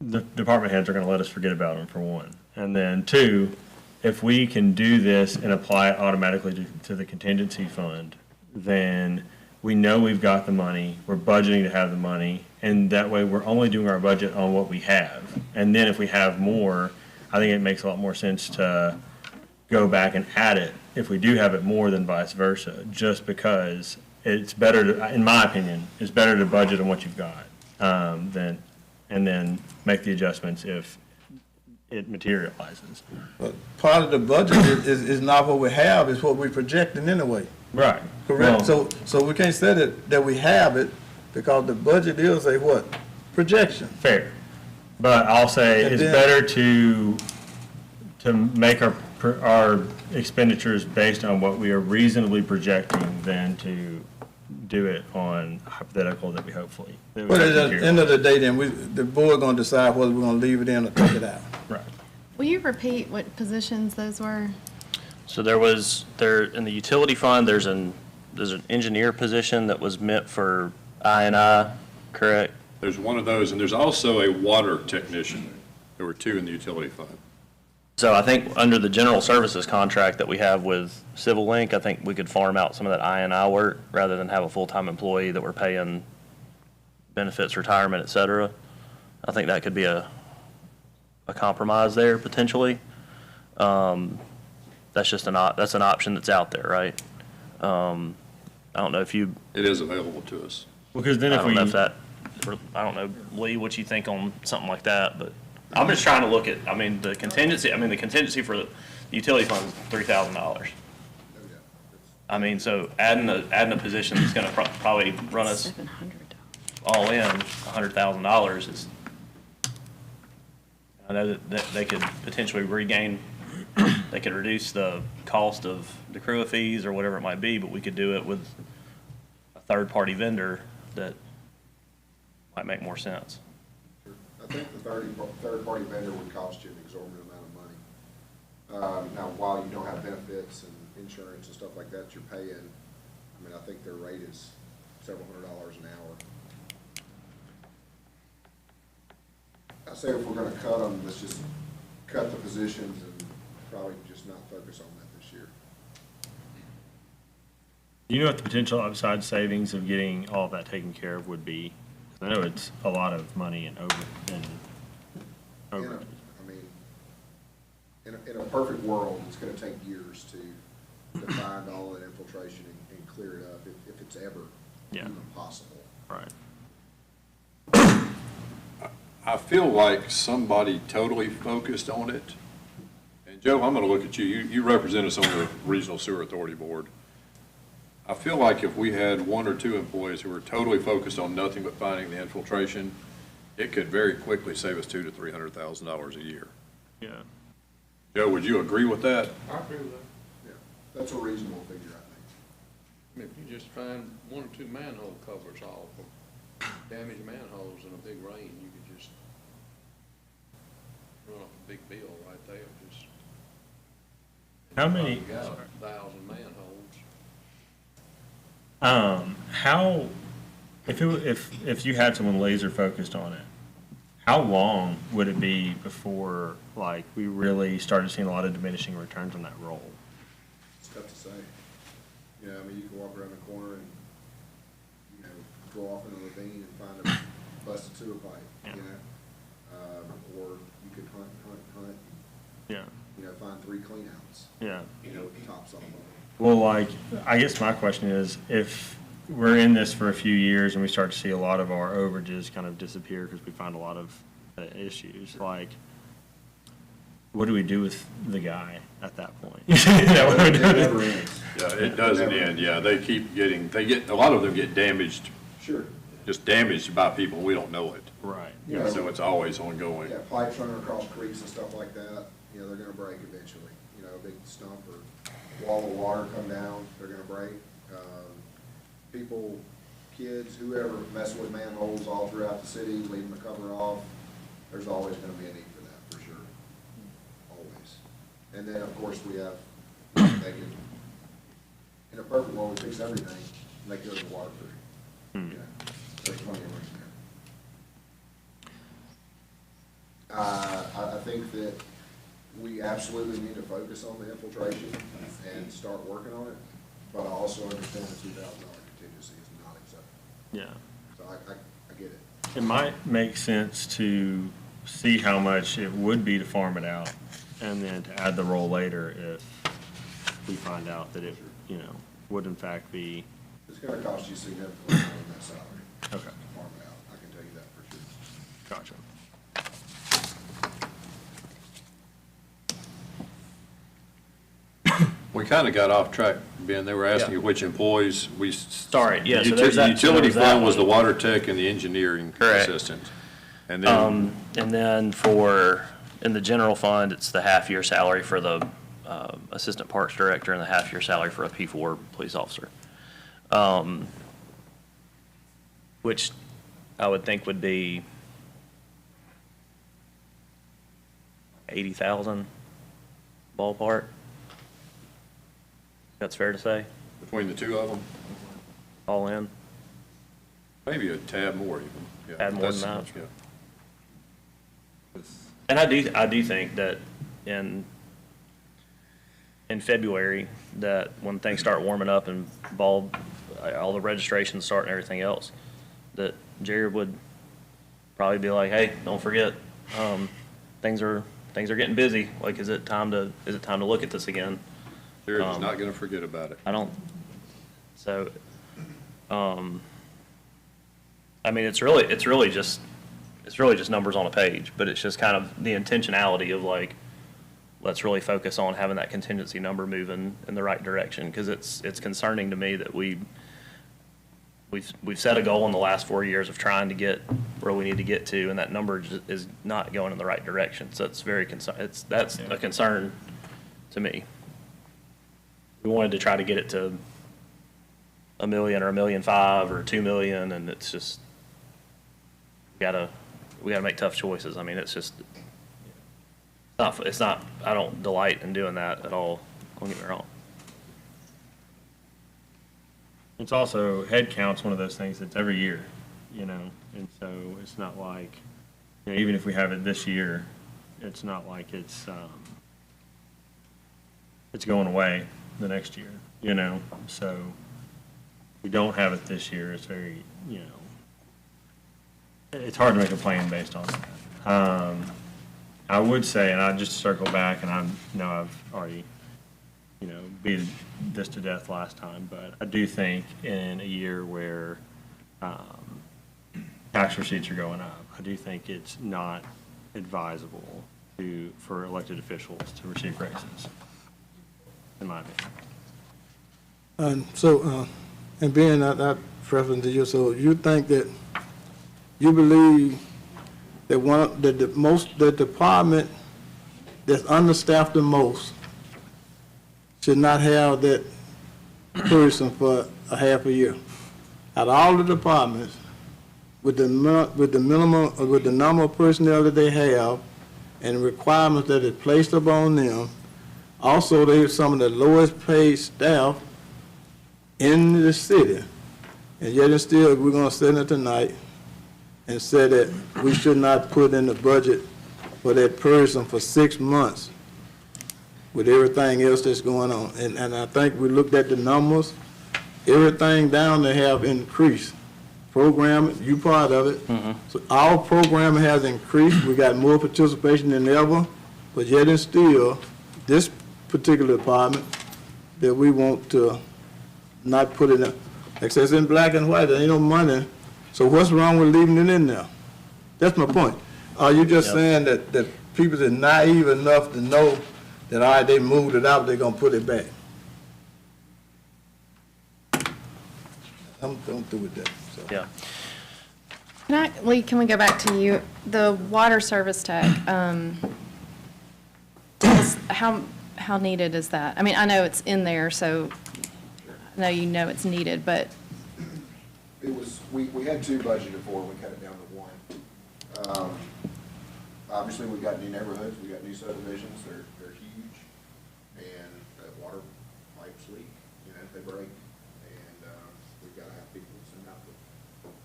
the department heads are going to let us forget about them, for one. And then two, if we can do this and apply it automatically to the contingency fund, then we know we've got the money, we're budgeting to have the money, and that way we're only doing our budget on what we have. And then if we have more, I think it makes a lot more sense to go back and add it if we do have it more than vice versa, just because it's better to, in my opinion, it's better to budget on what you've got, and then make the adjustments if it materializes. But part of the budget is not what we have, it's what we're projecting anyway. Right. Correct? Well, So we can't say that we have it, because the budget is a what? Projection. fair. But I'll say And it's then- better to make our expenditures based on what we are reasonably projecting than to do it on hypothetical that we hopefully. that we But hope at the materialize. end of the day, then the board gonna decide whether we're gonna leave it in or take it out. Right. Will you repeat what positions those were? So in the utility fund, there's an engineer position that was meant for I&I, correct? There's one of those, and there's also a water technician. There were 2 in the utility fund. So I think under the general services contract that we have with Civil Link, I think we could farm out some of that I&I work rather than have a full-time employee that we're paying benefits, retirement, et cetera. I think that could be a compromise there potentially. That's just that's an option that's out there, right? I don't know if you, It is available to us. Because then I if don't we, know if that, I don't know, Lee, what you think on something like that, but I'm just trying to look at, the contingency for the utility fund is $3,000. So adding a position that's gonna probably run us all in $100,000 is, I know that they could potentially they could reduce the cost of the crew fees or whatever it might be, but we could do it with a third-party vendor that might make more sense. I think the third-party vendor would cost you an exorbitant amount of money. Now, while you don't have benefits and insurance and stuff like that you're paying, I think their rate is several $100s an hour. I say if we're gonna cut them, let's just cut the positions and probably just not focus on that this year. you know what the potential upside savings of getting all of that taken care of would be? I know it's a lot of money and overages. In a perfect world, it's gonna take years to find all that infiltration and clear it up, if it's ever even possible. Right. I feel like somebody totally focused on it. And Joe, I'm going to look at you. You represent us on the Regional Sewer Authority Board. I feel like if we had 1 or 2 employees who were totally focused on nothing but finding the infiltration, it could very quickly save us $200,000 to $300,000 a year. Yeah. Joe, would you agree with that? I agree with that. Yeah, that's a reasonable figure, I think. If you just find 1 or 2 manhole covers off of damaged manholes in a big rain, you could just run up a big bill right there, just. How many? You got 1,000 manholes. How, if you had someone laser focused on it, how long would it be before, like, we really started seeing a lot of diminishing returns on that role? It's tough to say. You can walk around the corner and, go off in a ravine and find a busted sewer pipe, or you could hunt, and, find 3 cleanouts. Yeah. With the tops on them. Well, like, I guess my question is, if we're in this for a few years and we start to see a lot of our overages kind of disappear because we find a lot of issues, like, what do we do with the guy at that point? It never ends. Yeah, it doesn't end. Yeah, they keep getting, a lot of them get damaged. Sure. Just damaged by people, we don't know it. Right. Yeah. So it's always ongoing. Yeah, pipes running across creeks and stuff like that, they're gonna break eventually. A big stump or wall of water come down, they're gonna break. people, kids, whoever messing with manholes all throughout the city, leaving the cover off, there's always gonna be a need for that, for sure. Always. And then, of course, we have, they can, in a perfect world, we fix everything, make it the water free. You know, there's plenty of room there. I think that we absolutely need to focus on the infiltration and start working on it, but I also understand the $2,000 contingency is not acceptable. Yeah. So I get it. It might make sense to see how much it would be to farm it out, and then to add the roll later if we find out that it, you know, would in fact be. It's gonna cost you significantly more than that salary. Okay. To farm it out, I can tell you that for sure. Gotcha. We kind of got off track, Ben. They were asking you which employees we. Sorry, yeah, so there's that- so Utility there's that fund was the one. water tech and the engineering Correct. assistant. And then, And then for, in the general fund, it's the half-year salary for the assistant parks director and the half-year salary for a P4 police officer. Which I would think would be 80,000 ballpark. That's fair to say, between the two of them, all in. maybe a tad more even. Yeah, Tad more than that's- that? yeah. And I do think that in February, that when things start warming up and all the registrations start and everything else, that Jared would probably be like, hey, don't forget, things are getting busy. Like, is it time to look at this again? Jared's not going to forget about it. I don't, so, I mean, it's really just numbers on a page, but it's just kind of the intentionality of like, let's really focus on having that contingency number moving in the right direction, because it's concerning to me that we've set a goal in the last 4 years of trying to get where we need to get to, and that number is not going in the right direction. So it's very that's a concern to me. We wanted to try to get it to $1 million or $1.5 million or $2 million, and it's just, we gotta make tough choices. I mean, it's not, I don't delight in doing that at all, don't get me wrong. It's also, head count's one of those things that's every year, you know, and so it's not like, you know, even if we have it this year, it's not like it's going away the next year, you know, so if we don't have it this year, it's very, you know, it's hard to make a plan based on that. I would say, and I just circle back, and I know I've already, you know, beat this to death last time, but I do think in a year where tax receipts are going up, I do think it's not advisable for elected officials to receive raises, in my opinion. And so, and being that preference to you, so you think that, you believe that the department that's understaffed the most should not have that person for a half a year? Out of all the departments, with the minimum, with the number of personnel that they have and the requirements that is placed upon them, also they're some of the lowest paid staff in the city. And yet and still, we're gonna sit there tonight and say that we should not put in the budget for that person for 6 months with everything else that's going on. And I think we looked at the numbers, everything down there have increased. Programming, you part of it. So our programming has increased, we got more participation than ever, but yet and still, this particular department that we want to not put it in, like I said, it's in black and white, there ain't no money. So what's wrong with leaving it in there? That's my point. Are you just saying that people are naive enough to know that, all right, they moved it out, they're gonna put it back? I'm through with that, so. Yeah. Lee, can we go back to you? The water service tech, how needed is that? I mean, I know it's in there, so I know you know it's needed, but it was, we had 2 budgeted for, we cut it down to 1. Obviously, we got new neighborhoods, we got new subdivisions, they're huge, and water pipes leak, if they break, and we've got to have people sent out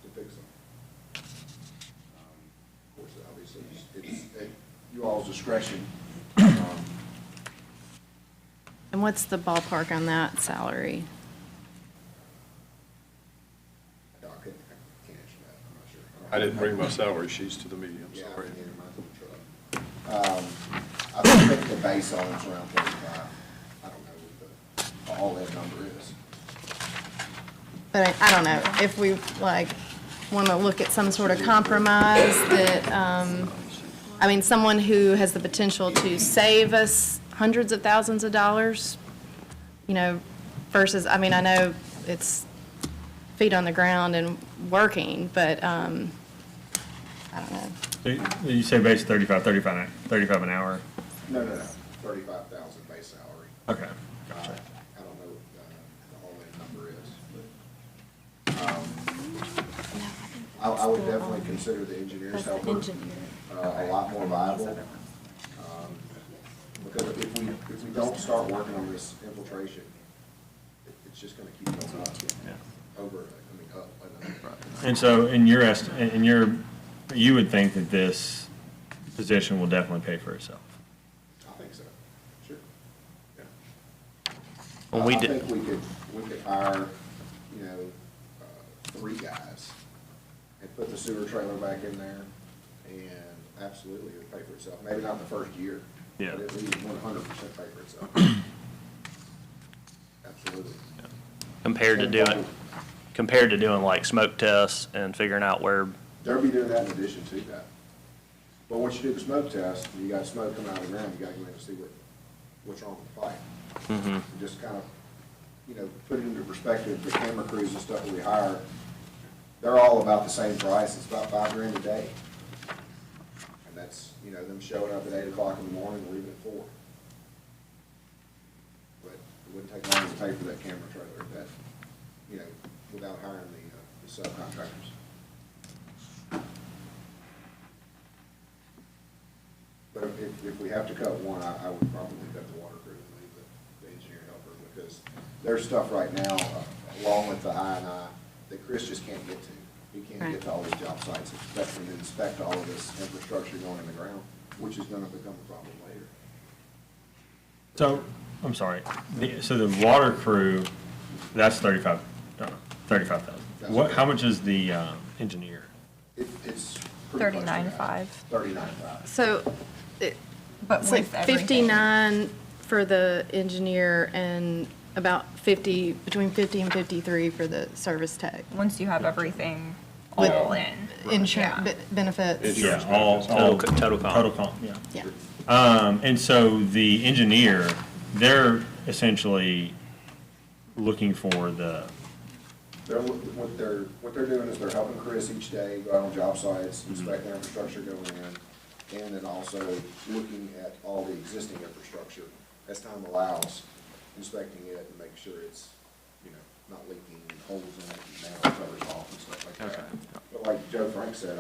to fix them. Of course, obviously, it's at you all's discretion. And what's the ballpark on that salary? Docket, I can't answer that, I'm not sure. I didn't bring my salary sheets to the meeting, I'm Yeah, I sorry. didn't get mine to the truck. I think the base on it's around 35. I don't know what all that number is. But I don't know, if we want to look at some sort of compromise that, someone who has the potential to save us hundreds of thousands of dollars, versus, I know it's feet on the ground and working, but, I don't know. So you say base 35 an hour? No, 35,000 base salary. Okay, gotcha. I don't know what the all-in number is, but I would definitely consider the engineer's helper a lot more viable. Because if we don't start working on this infiltration, it's just gonna keep going up. Up. And so you would think that this position will definitely pay for itself? I think so, sure. Yeah. Well, we I did, think we could hire, 3 guys and put the sewer trailer back in there, and absolutely it would pay for itself. Maybe not the first year, Yeah. but at least 100% pay for itself. Absolutely. compared to doing like smoke tests and figuring out where, They'll be doing that in addition to that. But once you do the smoke test, and you got smoke coming out of the ground, you gotta go in and see what's wrong with the pipe. And just kind of, put it into perspective, the camera crews and stuff that we hire, they're all about the same price. It's about $5,000 a day. And that's, them showing up at 8 o'clock in the morning and leaving at 4. But it wouldn't take long to pay for that camera trailer, without hiring the subcontractors. But if we have to cut one, I would probably cut the water crew and leave the engineer helper, because there's stuff right now, along with the I&I, that Chris just can't get to. He can't get to all these job sites, expect him to inspect all of this infrastructure going in the ground, which is gonna become a problem later. So, I'm sorry, so the water crew, that's 35,000. What, how much is the engineer? It's pretty close to that. 39.5. 39.5. So, But it's like with everything. 59 for the engineer and about between 50 and 53 for the service tech. Once you have everything With all in. Insurance, benefits. Insurance. Yeah, all total comp. Total comp, yeah. Yeah. And so the engineer, they're essentially looking for What they're doing is they're helping Chris each day go out on job sites, inspect the infrastructure going in, and then also looking at all the existing infrastructure as time allows, inspecting it and making sure it's, not leaking, holes in it, and manhole covers off and stuff like that. But like Joe Frank said,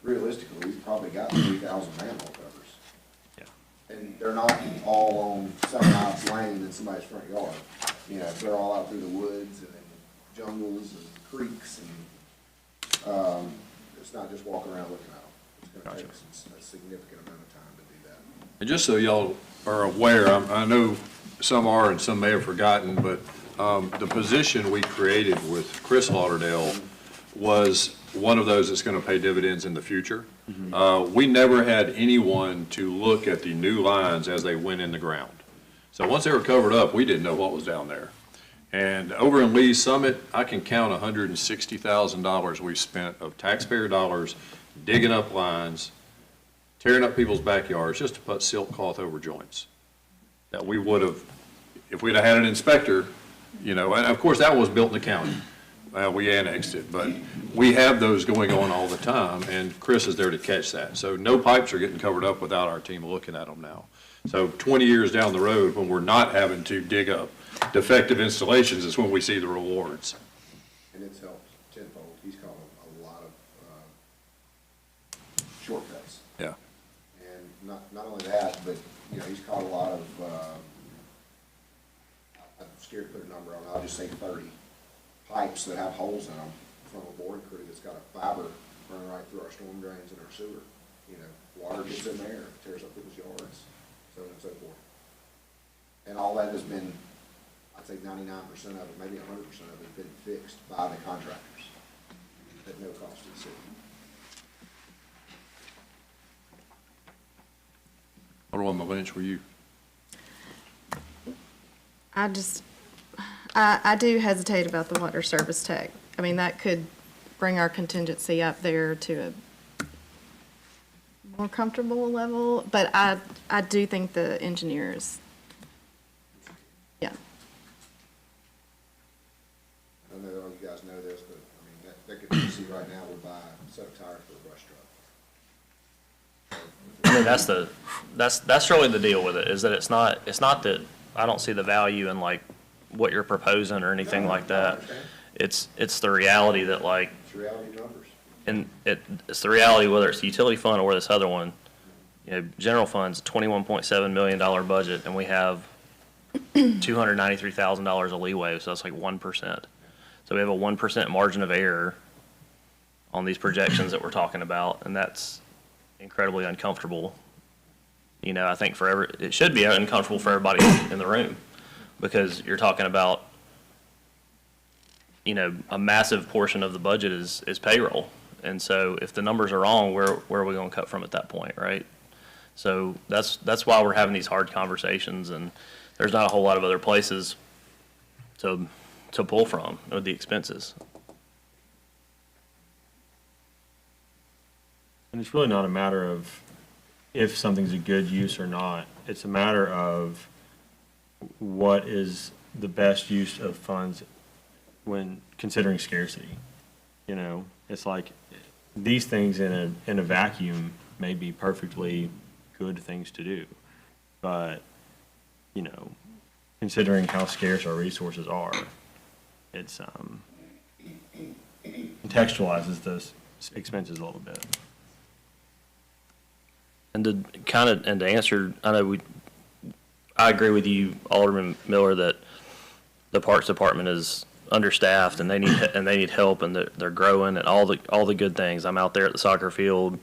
realistically, we've probably got 3,000 manhole covers. Yeah. And they're not all on 7 miles lane in somebody's front yard. They're all out through the woods and jungles and creeks, and it's not just walking around looking at them. It's gonna take a significant amount of time to do that. And just so y'all are aware, I know some are and some may have forgotten, but the position we created with Chris Lauderdale was one of those that's going to pay dividends in the future. We never had anyone to look at the new lines as they went in the ground. So once they were covered up, we didn't know what was down there. And over in Lee's Summit, I can count $160,000 we spent of taxpayer dollars digging up lines, tearing up people's backyards just to put silk cloth over joints. That we would have, if we'd have had an inspector, and of course that was built in the county. We annexed it, but we have those going on all the time, and Chris is there to catch that. So no pipes are getting covered up without our team looking at them now. So 20 years down the road, when we're not having to dig up defective installations, is when we see the rewards. And it's helped 10 not only that, but, you know, he's caught a lot of, I'm scared to put a number on it, I'll just say 30 pipes that have holes in them from a board crew that's got a fiber running right through our storm drains and our sewer. You know, water gets in there, tears up people's yards, so on and so forth. And all that has been, I'd say 99% of it, maybe 100% of it has been fixed by the contractors at no cost to the city. Alderman Lynch, were you? I do hesitate about the water service tech. I mean, that could bring our contingency up there to a more comfortable level, but I do think the engineers, yeah. I don't know if you guys know this, but I mean, that contingency right now would buy a set of tires for a brush truck. I mean, that's really the deal with it, is that it's not that I don't see the value in like what you're proposing or anything like that. It's the reality that like, It's reality numbers. and it's the reality, whether it's the utility fund or this other one, you know, general fund's $21.7 million budget, and we have $293,000 of leeway, so that's like 1%. So we have a 1% margin of error on these projections that we're talking about, and that's incredibly uncomfortable. You know, I think it should be uncomfortable for everybody in the room, because you're talking about, you know, a massive portion of the budget is payroll. And so if the numbers are wrong, where are we going to cut from at that point, right? So that's why we're having these hard conversations, and there's not a whole lot of other places to pull from with the expenses. And it's really not a matter of if something's a good use or not. It's a matter of what is the best use of funds when considering scarcity. You know, it's like these things in a vacuum may be perfectly good things to do, but, you know, considering how scarce our resources are, it's contextualizes those expenses a little bit. And to answer, I agree with you, Alderman Miller, that the Parks Department is understaffed and they need help, and they're growing and all the good things. I'm out there at the soccer field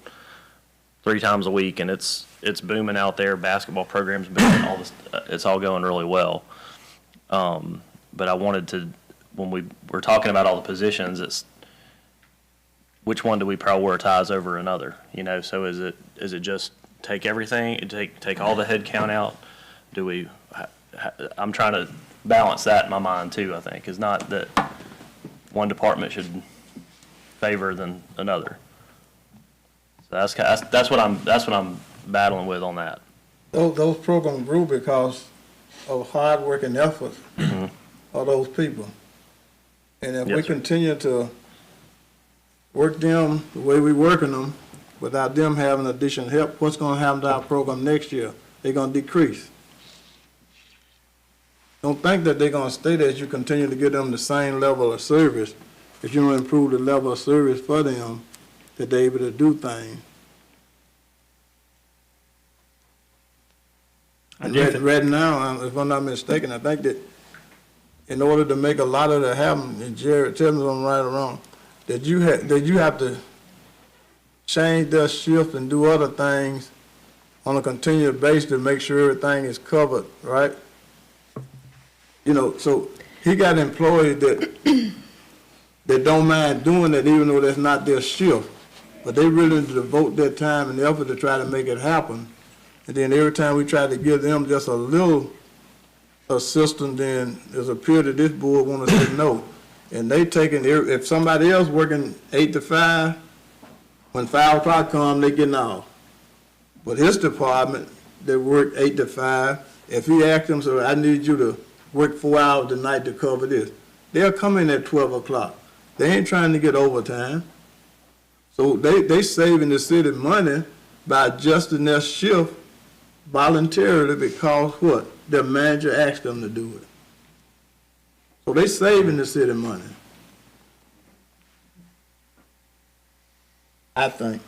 3 times a week, and it's booming out there. Basketball program's booming. It's all going really well. But I wanted to, when we were talking about all the positions, it's which one do we prioritize over another? You know, so is it just take everything, take all the head count out? Do we? I'm trying to balance that in my mind too. I think is not that one department should favor than another. So that's what I'm battling with on that. Those programs grew because of hard work and effort of those people. And if we continue to work them the way we're working them, without them having additional help, what's going to happen to our program next year? They're going to decrease. Don't think that they're going to stay there as you continue to give them the same level of service. If you don't improve the level of service for them, that they're able to do things. Right now, if I'm not mistaken, I think that in order to make a lot of that happen, and Jared, tell me if I'm right or wrong, that you have to change their shift and do other things on a continuous basis to make sure everything is covered, right? You know, so he got employees that don't mind doing it even though that's not their shift, but they really devote their time and effort to try to make it happen. And then every time we try to give them just a little assistance, then there's a period that this board want to say no. And they taking, if somebody else working 8 to 5, when 5 o'clock comes, they getting off. But his department, they work 8 to 5. If he asks them, so I need you to work 4 hours tonight to cover this, they'll come in at 12 o'clock. They ain't trying to get overtime. So they saving the city money by adjusting their shift voluntarily because what? Their manager asked them to do it. So they saving the city money, I think.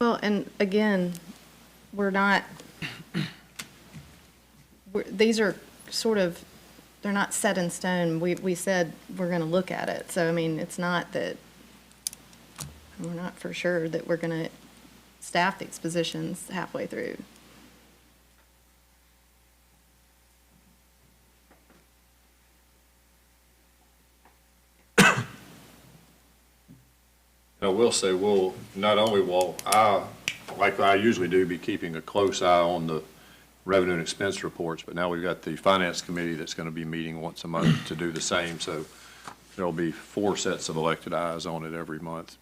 Well, and again, these are sort of, they're not set in stone. We said we're going to look at it. So, I mean, it's not that, we're not for sure that we're going to staff these positions halfway through. I will say, not only will I, like I usually do, be keeping a close eye on the revenue and expense reports, but now we've got the finance committee that's going to be meeting once a month to do the same, so there'll be 4 sets of elected eyes on it every month.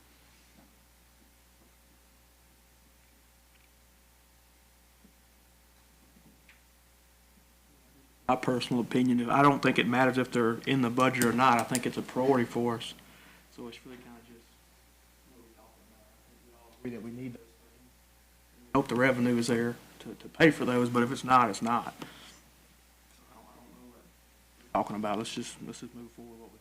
My personal opinion is, I don't think it matters if they're in the budget or not. I think it's a priority for us. So it's really kind of just what we're talking about. I think we all agree that we need those things. We hope the revenue is there to pay for those, but if it's not, it's not. I don't know what we're talking about. Let's just move forward with what we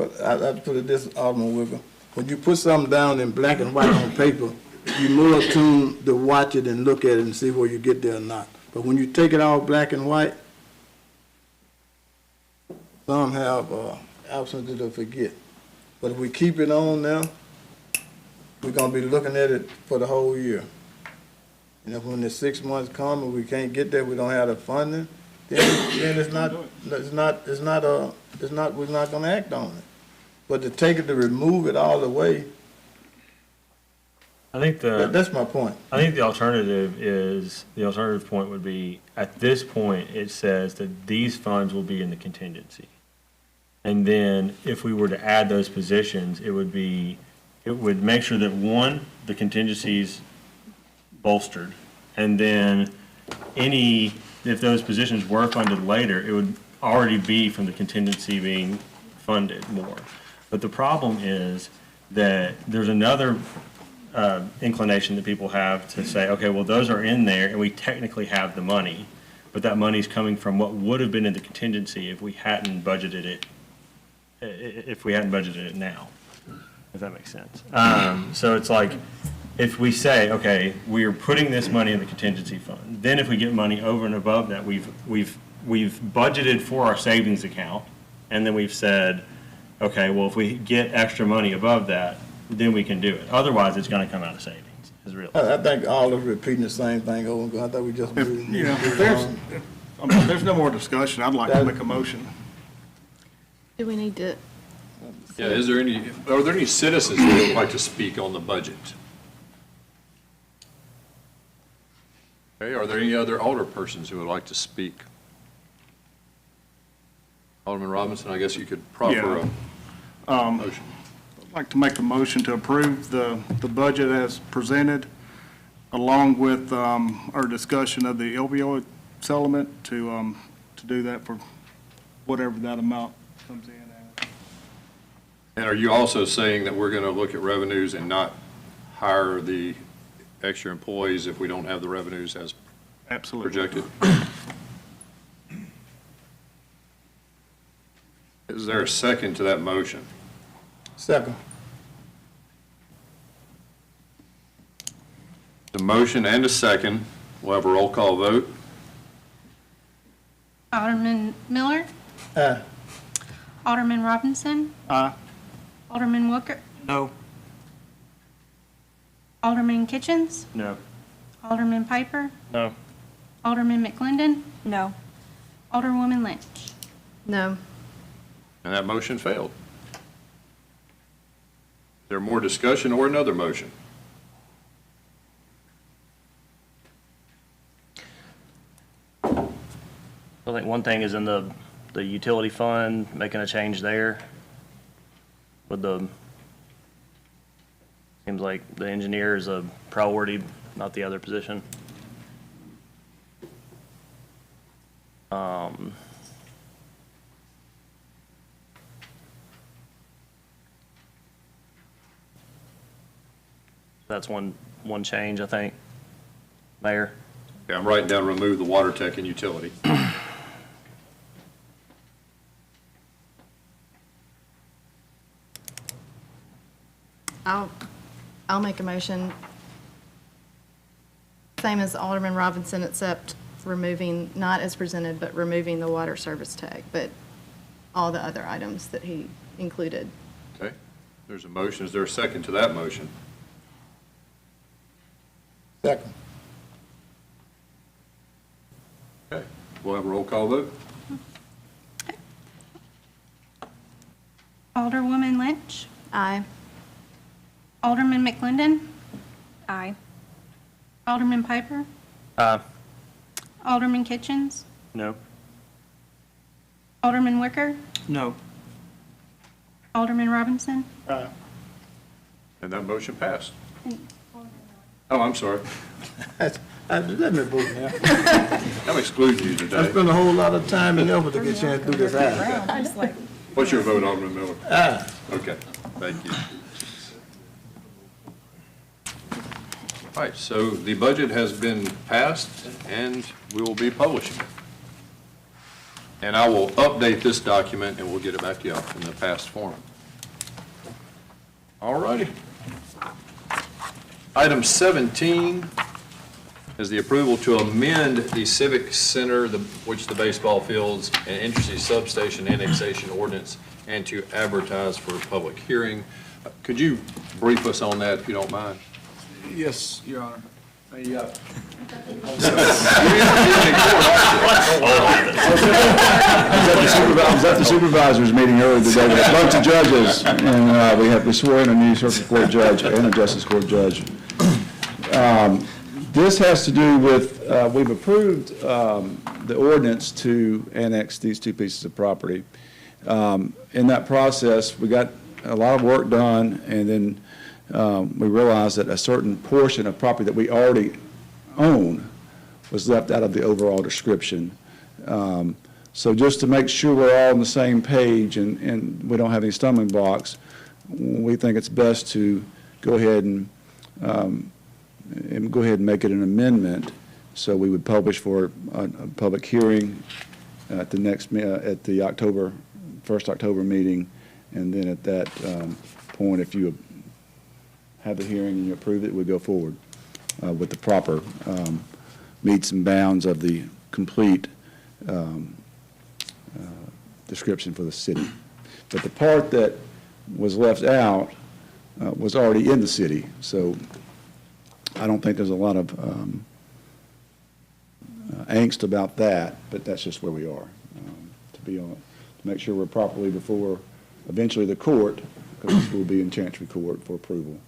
got. Well, I put it this, Alderman Wicker, when you put something down in black and white on paper, you're more attuned to watch it and look at it and see where you get there or not. But when you take it all black and white, some have absence to forget. But if we keep it on now, we're gonna be looking at it for the whole year. And if when the 6 months come and we can't get there, we don't have the funding, then we're not gonna act on it. But to remove it all the way, I think that's my point. I think the alternative point would be, at this point, it says that these funds will be in the contingency. And then if we were to add those positions, it would make sure that, one, the contingency's bolstered, and then if those positions were funded later, it would already be from the contingency being funded more. But the problem is that there's another inclination that people have to say, okay, well, those are in there, and we technically have the money, but that money's coming from what would have been in the contingency if we hadn't budgeted it now, if that makes sense. So it's like, if we say, okay, we're putting this money in the contingency fund, then if we get money over and above that, we've budgeted for our savings account, and then we've said, okay, well, if we get extra money above that, then we can do it. Otherwise, it's going to come out of savings, is real. I think all of repeating the same thing over and over. I thought we just moved. If there's no more discussion, I'd like to make a motion. Do we need to? Yeah, are there any citizens who would like to speak on the budget? Okay, are there any other alderpersons who would like to speak? Alderman Robinson, I guess you could proffer a motion. I'd like to make a motion to approve the budget as presented, along with our discussion of the opioid settlement, to do that for whatever that amount comes in at. And are you also saying that we're going to look at revenues and not hire the extra employees if we don't have the revenues as Absolutely. projected? Is there a second to that motion? Second. The motion and a second. We'll have a roll call vote. Alderman Miller, Aye. Alderman Robinson, Aye. Alderman Wicker, No. Alderman Kitchens, No. Alderman Piper, No. Alderman McClendon, No. Alderwoman Lynch. No. And that motion failed. Is there more discussion or another motion? I think one thing is in the utility fund, making a change there with seems like the engineer is a priority, not the other position. That's one change, I think, Mayor. Okay, I'm writing down remove the water tech and utility. I'll make a motion Same as Alderman Robinson, except removing, not as presented, but removing the water service tag, but all the other items that he included. Okay, there's a motion. Is there a second to that motion? Second. Okay, we'll have a roll call vote. Alderwoman Lynch, Aye. Alderman McClendon, Aye. Alderman Piper, Alderman Kitchens, No. Alderman Wicker, No. Alderman Robinson, And that motion passed. Oh, I'm sorry. Let me vote now. I'm excluding you I today. spent a whole lot of time and effort to get a chance to do this item. I just like. What's your vote, Alderman Miller? Aye. Okay, thank you. All right, so the budget has been passed, and we will be publishing it. And I will update this document, and we'll get it back to you in the past form. All righty. Item 17 is the approval to amend the Civic Center, which the baseball fields and Entry Substation annexation ordinance, and to advertise for public hearing. Could you brief us on that, if you don't mind? Yes, Your Honor. I was at the supervisors meeting earlier today with a bunch of judges, and we swore in a new circuit court judge and a justice court judge. This has to do with, we've approved the ordinance to annex these two pieces of property. In that process, we got a lot of work done, and then we realized that a certain portion of property that we already own was left out of the overall description. So just to make sure we're all on the same page and we don't have any stumbling blocks, we think it's best to go ahead and make it an amendment. So we would publish for a public hearing at the next, at the first October meeting, and then at that point, if you have the hearing and you approve it, we go forward with the proper meets and bounds of the complete description for the city. But the part that was left out was already in the city, so I don't think there's a lot of angst about that, but that's just where we are. To make sure we're properly before eventually the court, because this will be in Chancery Court for approval.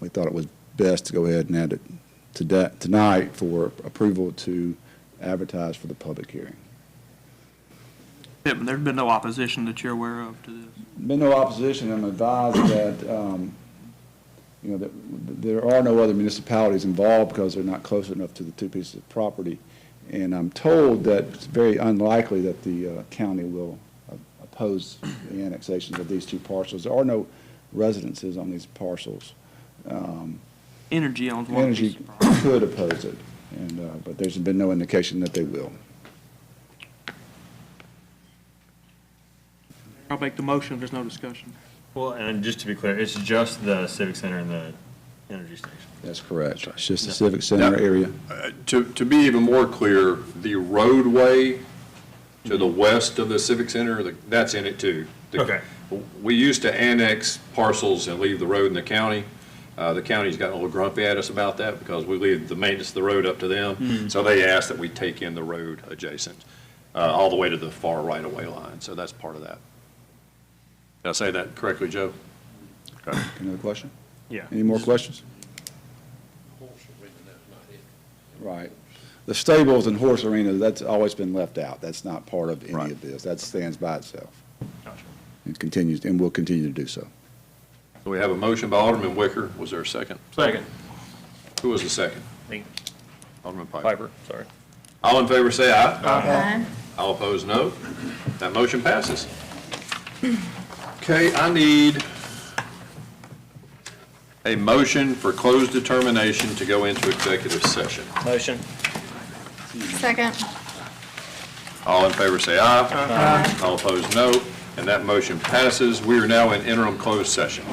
We thought it was best to go ahead and add it to tonight for approval to advertise for the public hearing. Yeah, but there's been no opposition that you're aware of to this? Been no opposition. I'm advised that, that there are no other municipalities involved because they're not close enough to the two pieces of property. And I'm told that it's very unlikely that the county will oppose the annexations of these two parcels. There are no residences on these parcels. Energy owns one piece Energy of property. could oppose it, but there's been no indication that they will. I'll make the motion if there's no discussion. Well, and just to be clear, it's just the Civic Center and the energy station. That's correct. It's just the Civic Center area. To be even more clear, the roadway to the west of the Civic Center, that's in it too. Okay. We used to annex parcels and leave the road in the county. The county's gotten a little grumpy at us about that because we leave the maintenance of the road up to them. So they asked that we take in the road adjacent, all the way to the far right-of-way line. So that's part of that. Did I say that correctly, Joe? Okay. Another question? Yeah. Any more questions? Right. The stables and horse arena, that's always been left out. That's not part of any of this. That stands by itself. Gotcha. It continues, and will continue to do so. So we have a motion by Alderman Wicker. Was there a second? Second. Who was the second? Me. Alderman Piper, sorry. All in favor, say aye. Aye. All opposed, no. That motion passes. Okay, I need a motion for closed determination to go into executive session. Motion. Second. All in favor, say aye. Aye. All opposed, no. And that motion passes. We are now in interim closed session.